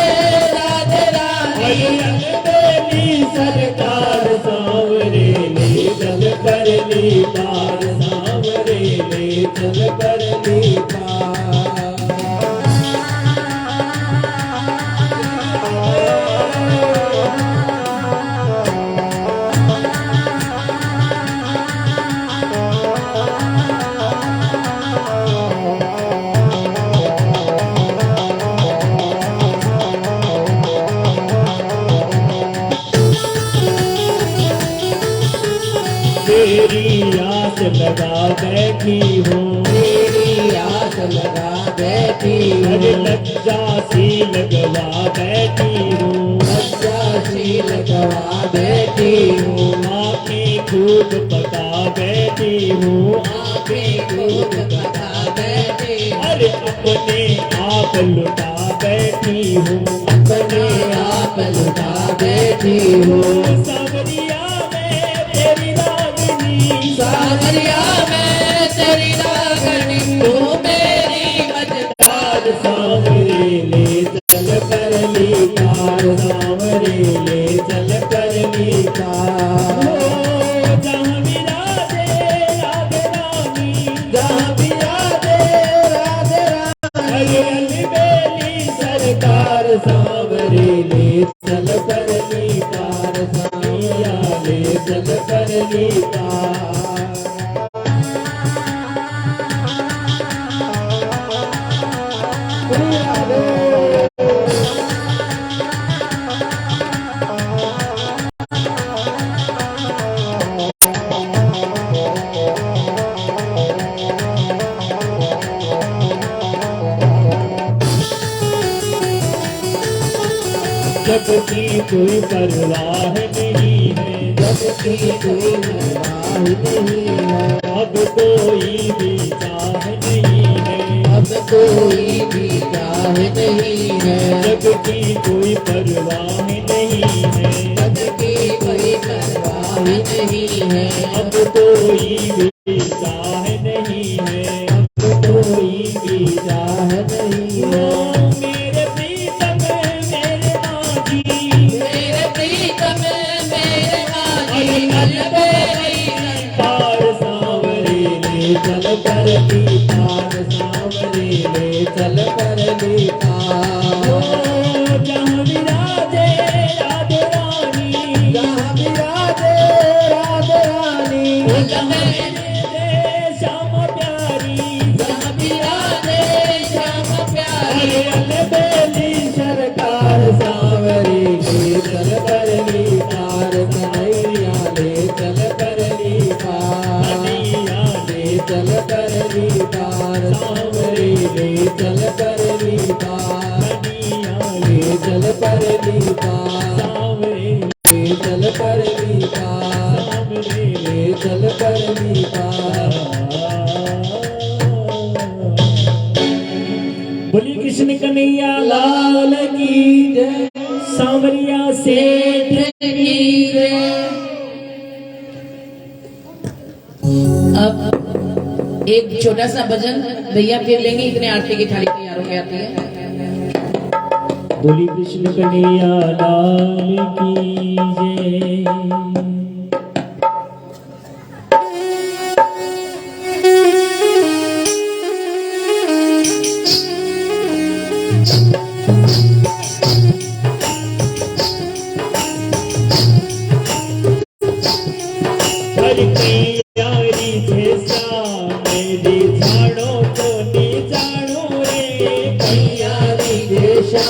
राधे रानी, अलबेली सरकार सांवरे ले चल परली पार, सांवरे ले चल परली पार। तेरी आस लगा बैठी हूँ, तेरी आस लगा बैठी अरे हूँ, लज्जा सी लगवा बैठी हूँ, लज्जा सी लगवा बैठी हूँ, आँखें खूब पका बैठी हूँ, आँखें खूब बता बैठी हूँ, अरे अपने आप लुटा बैठी हूँ, अपने आप लुटा बैठी हूँ। सांवरिया में तेरी रागनी, सावरिया में तेरी रागनी, तू मेरी मझधार सांवरे ले चल परली पार, सांवरे ले चल परली पार। हो जहाँ विराजे राधे रानी, जहाँ विराजे राधे रानी, अलबेली सरकार सांवरे ले चल परली पार, सांवरिया ले चल परली पार। जब की कोई परवाह नहीं है, जब की कोई परवाह नहीं है, अब कोई भी चाह नहीं है, अब कोई भी चाह नहीं है, जब की कोई परवाह नहीं है, जब की कोई परवाह नहीं है, अब कोई भी चाह नहीं है, अब कोई भी चाह नहीं है। मेरे प्रीतम मेरे माँ जी, मेरे प्रीत परली पार सांवरे ले चल परली पार। जहाँ विराजे राधे रानी, जहाँ विराजे राधे रानी, जहाँ विराजे श्याम प्यारी, जहाँ विराजे श्याम प्यारी। अलबेली सरकार सांवरे ले चल परली पार कन्हैया ले चल परली पार। कन्हैया ले चल परली पार सांवरे ले चल परली पार। कन्हैया ले चल परली पार सांवरे ले चल परली पार। सांवरे ले चल परली पार। बोली कृष्ण कन्हैया लाल की जय, सांवरिया सेठ की जय। अब एक छोटा सा भजन भैया फिर लेंगे, इतने आरती की थाली तैयार हो आती है। बोली कृष्ण कन्हैया लाल की जय। हर कैयारी जैसा मेरी जानो को नी जानो रे, कैयारी देशा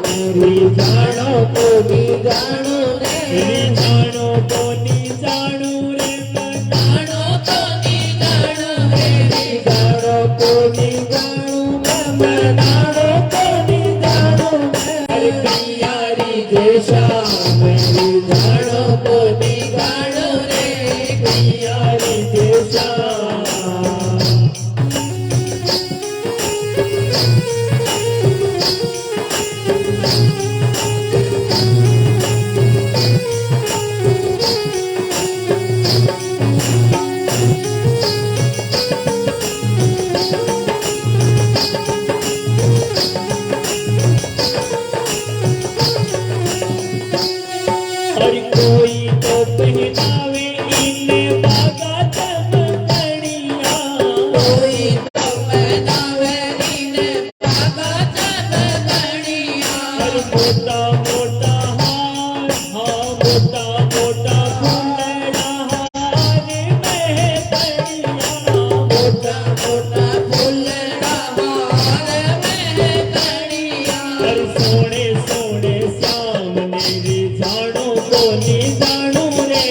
मेरी जानो को भी जानो रे। मेरी जानो को नी जानो रे, मैं जानो तो नी जानो रे, जानो को भी जानो मैं जानो को भी जानो हर मैं। कैयारी देशा मेरी जानो को भी जानो रे। कैयारी जैसा हर कोई तो पहनावे इन्हें बागा चमकड़िया। कोई तो पहनावे नीने बाबा चमकड़िया। हर मोटा मोटा हार, हाँ मोटा मोटा फुलड़ा हार में पड़िया। मोटा मोटा फुलड़ा हार में कड़िया। हर सोने सोने श्याम मेरी जानो को नी जानो रे,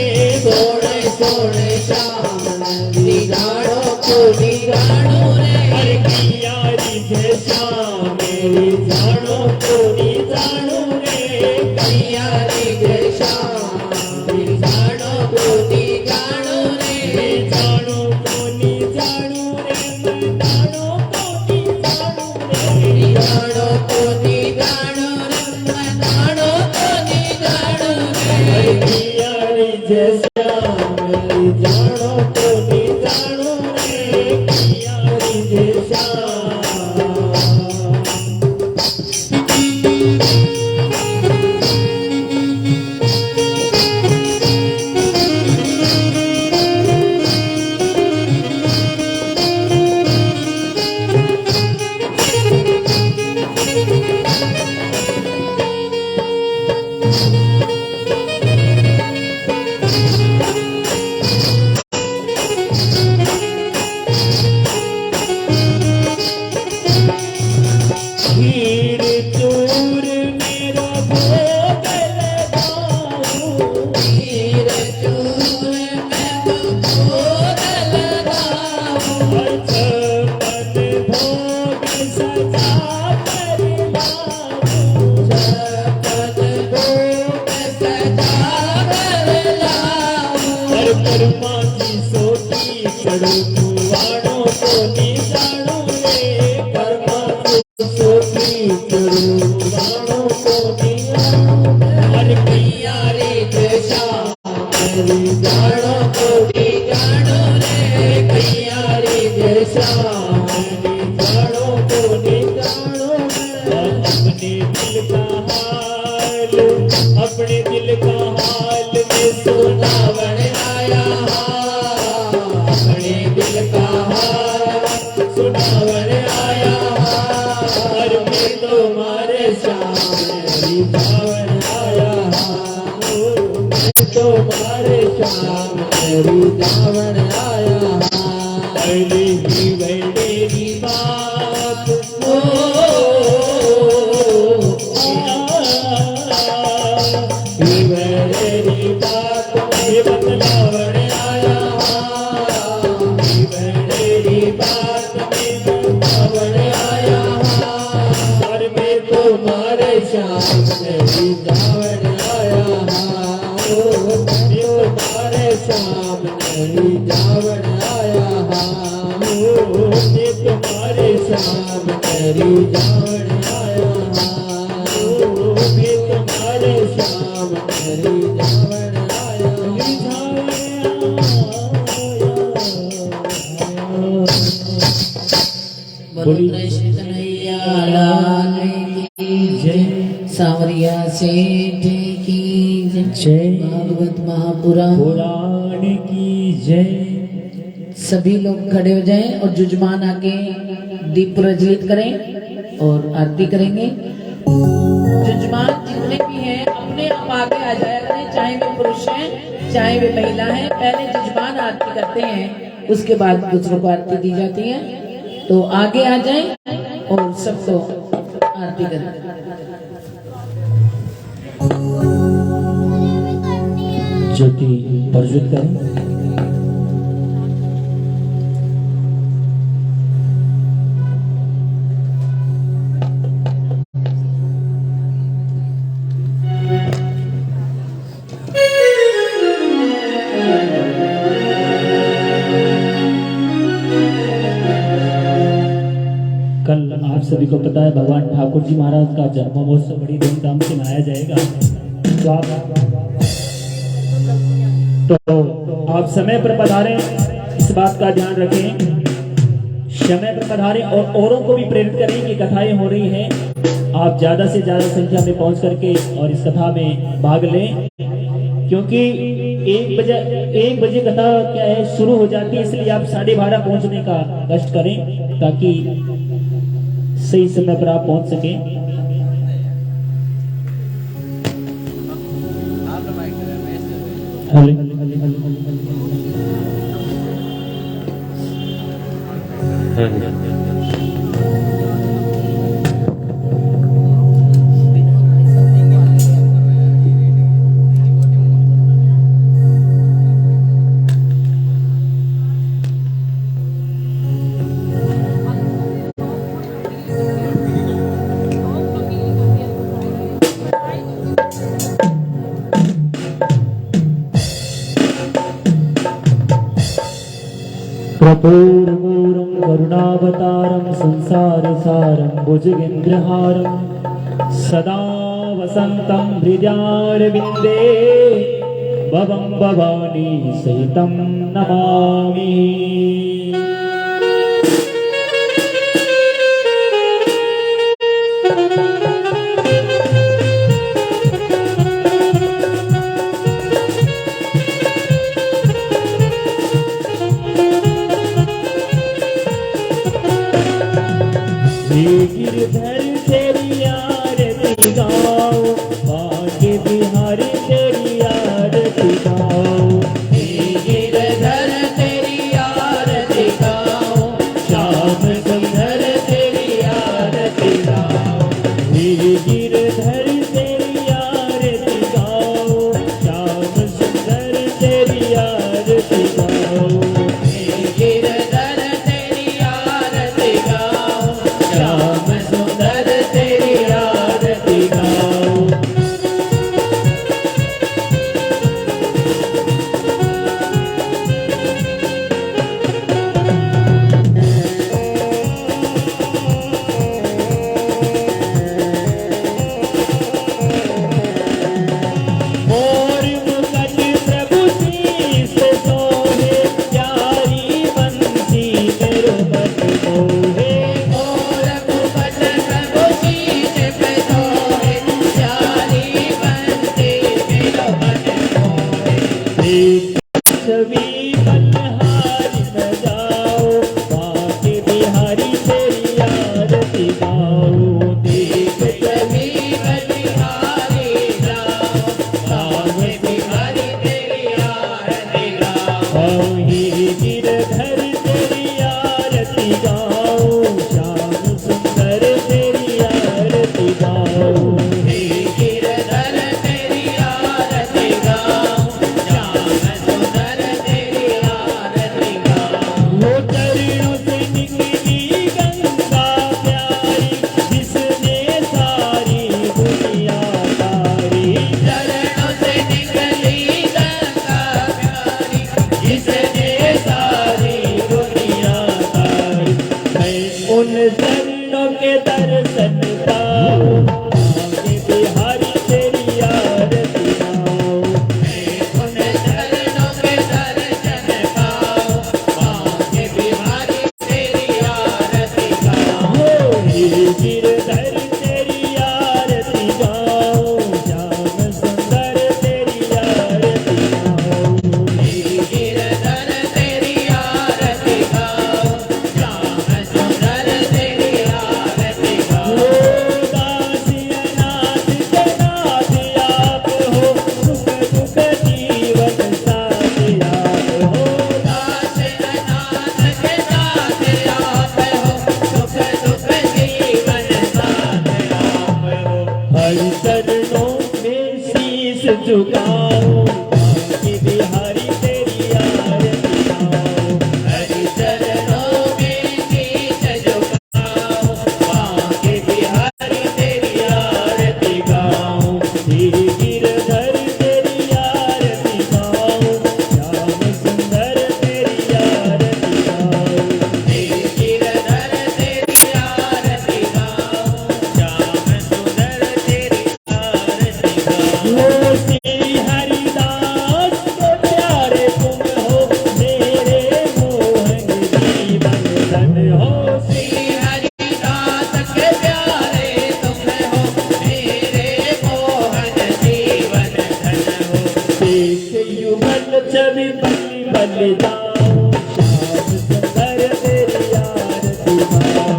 सोने सोने श्याम नंदी जानो को भी जानो रे। हर कैयारी जैसा मेरी जानो को नी जानो रे, कैयारी देशा मेरी जानो को भी जानो रे। मैं जानो को नी जानो रे, मैं जानो को नी जानो रे। जानो को भी जानो रे मैं जानो को भी जानो रे। हर कैयारी जैसा मेरी जानो को भी जानो रे। कैयारी जैसा जावन आया और मैं तुम्हारे सामने जावन आया मैं तुम्हारे सामने जावन आया पहले ही मेरी बात मेरी बात में बतलावन आया मेरी बात में बतलावन आया और मैं तुम्हारे सामने जावन आया तुम्हारे सामने जावन आया मैं तुम्हारे सामने जावन आया मैं तुम्हारे सामने जावन आया बोलो कृष्ण कन्हैया लाल की जय। सांवरिया सेठ की जय। भागवत महापुराण की जय। सभी लोग खड़े हो जाएं और जुजमान आके दीप प्रज्वलित करें और आरती करेंगे। जुजमान जितने भी हैं अपने आप आगे आ जाया करें, चाहे वे पुरुष हैं चाहे वे महिला हैं। पहले जुजमान आरती करते हैं, उसके बाद दूसरों को आरती दी जाती है। तो आगे आ जाएं और सबको आरती करें। ज्योति प्रज्वलित करें। कल आप सभी को पता है भगवान ठाकुर जी महाराज का जन्म महोत्सव बड़ी धूमधाम से मनाया जाएगा। तो आप समय पर पधारें, इस बात का ध्यान रखें, समय पर पधारें और औरों को भी प्रेरित करें कि कथाएं हो रही हैं। आप ज्यादा से ज्यादा संख्या में पहुंच करके और इस कथा में भाग लें, क्योंकि 1 बजे कथा क्या है शुरू हो जाती है, इसलिए आप 12:30 पहुंचने का कष्ट करें ताकि सही समय पर आप पहुंच सकें। कर्पूरपूरं करुणावतारं संसारसारं भुजगेन्द्रहारं सदा वसन्तं हृदयारविन्दे भवं भवानी सहितं नमामि। गिरधर तेरी आरती गाओ, बांके बिहारी तेरी आरती गाओ। गिरधर तेरी आरती गाओ, श्याम सुंदर तेरी आरती गाओ। गिरधर तेरी आरती गाओ, श्याम सुंदर तेरी आरती गाओ। गिरधर तेरी आरती गाओ, श्याम सुंदर उन चरणों के दर्शन पाओ, आगे बिहारी तेरी आरती गाओ। उन चरणों के दर्शन पाओ, आगे बिहारी तेरी आरती गाओ। गिरधर तेरी आरती गाओ, श्याम सुंदर तेरी आरती गाओ। गिरधर तेरी आरती गाओ, श्याम सुंदर तेरी आरती गाओ। दासी अनाथ के नाथ आप हो, सुख दुख जीवन साथ आप हो। दास अनाथ के साथ आप हो, सुख दुख जीवन साथ आप हो। हर चरणों में शीश झुकाओ, आगे बिहारी तेरी आरती गाओ। हरि चरणों में शीश झुकाओ, आगे बिहारी तेरी आरती गाओ। गिरधर तेरी आरती गाओ, श्याम सुंदर तेरी आरती गाओ। गिरधर तेरी आरती गाओ, श्याम सुंदर तेरी आरती गाओ। ओ श्री हरिदास के प्यारे तुम हो, मेरे मोहन जीवन धन हो। श्री हरिदास के प्यारे तुम हो, मेरे मोहन जीवन धन हो। देख युगल छवि बलि बलि जाओ, श्याम सुंदर तेरी आरती गाओ।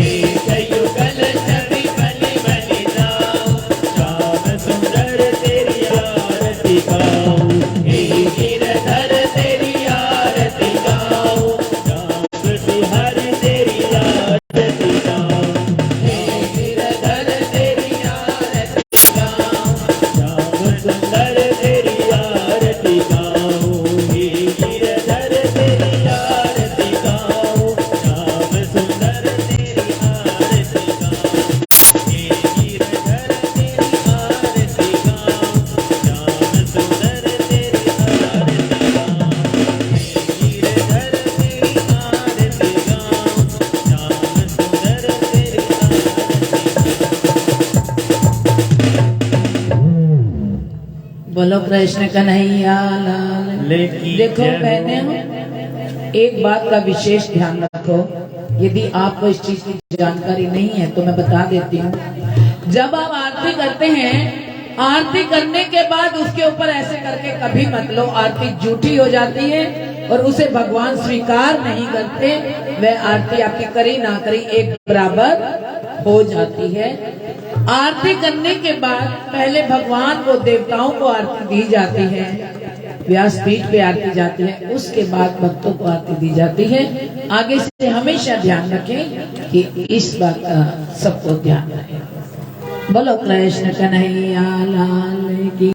एक युगल छवि बलि बलि जाओ, श्याम सुंदर तेरी आरती गाओ। गिरधर तेरी आरती गाओ, श्याम बिहारी तेरी आरती गाओ। गिरधर तेरी आरती गाओ। श्याम सुंदर तेरी आरती गाओ। गिरधर तेरी आरती गाओ, श्याम सुंदर तेरी आरती गाओ। गिरधर तेरी आरती गाओ, श्याम सुंदर तेरी आरती गाओ। गिरधर तेरी आरती गाओ, श्याम सुंदर तेरी बोलो कृष्ण कन्हैया लाल। लेकिन देखो जय हो। बहने, एक बात का विशेष ध्यान रखो, यदि आपको इस चीज की जानकारी नहीं है तो मैं बता देती हूँ। जब आप आरती करते हैं, आरती करने के बाद उसके ऊपर ऐसे करके कभी मत लो, आरती झूठी हो जाती है और उसे भगवान स्वीकार नहीं करते। वह आरती आपकी करी ना करी एक बराबर हो जाती है। आरती करने के बाद पहले भगवान को, देवताओं को आरती दी जाती है, व्यासपीठ पे आरती जाती है, उसके बाद भक्तों को आरती दी जाती है। आगे से हमेशा ध्यान रखें कि इस बात का सबको ध्यान रहे। बोलो कृष्ण कन्हैया लाल की।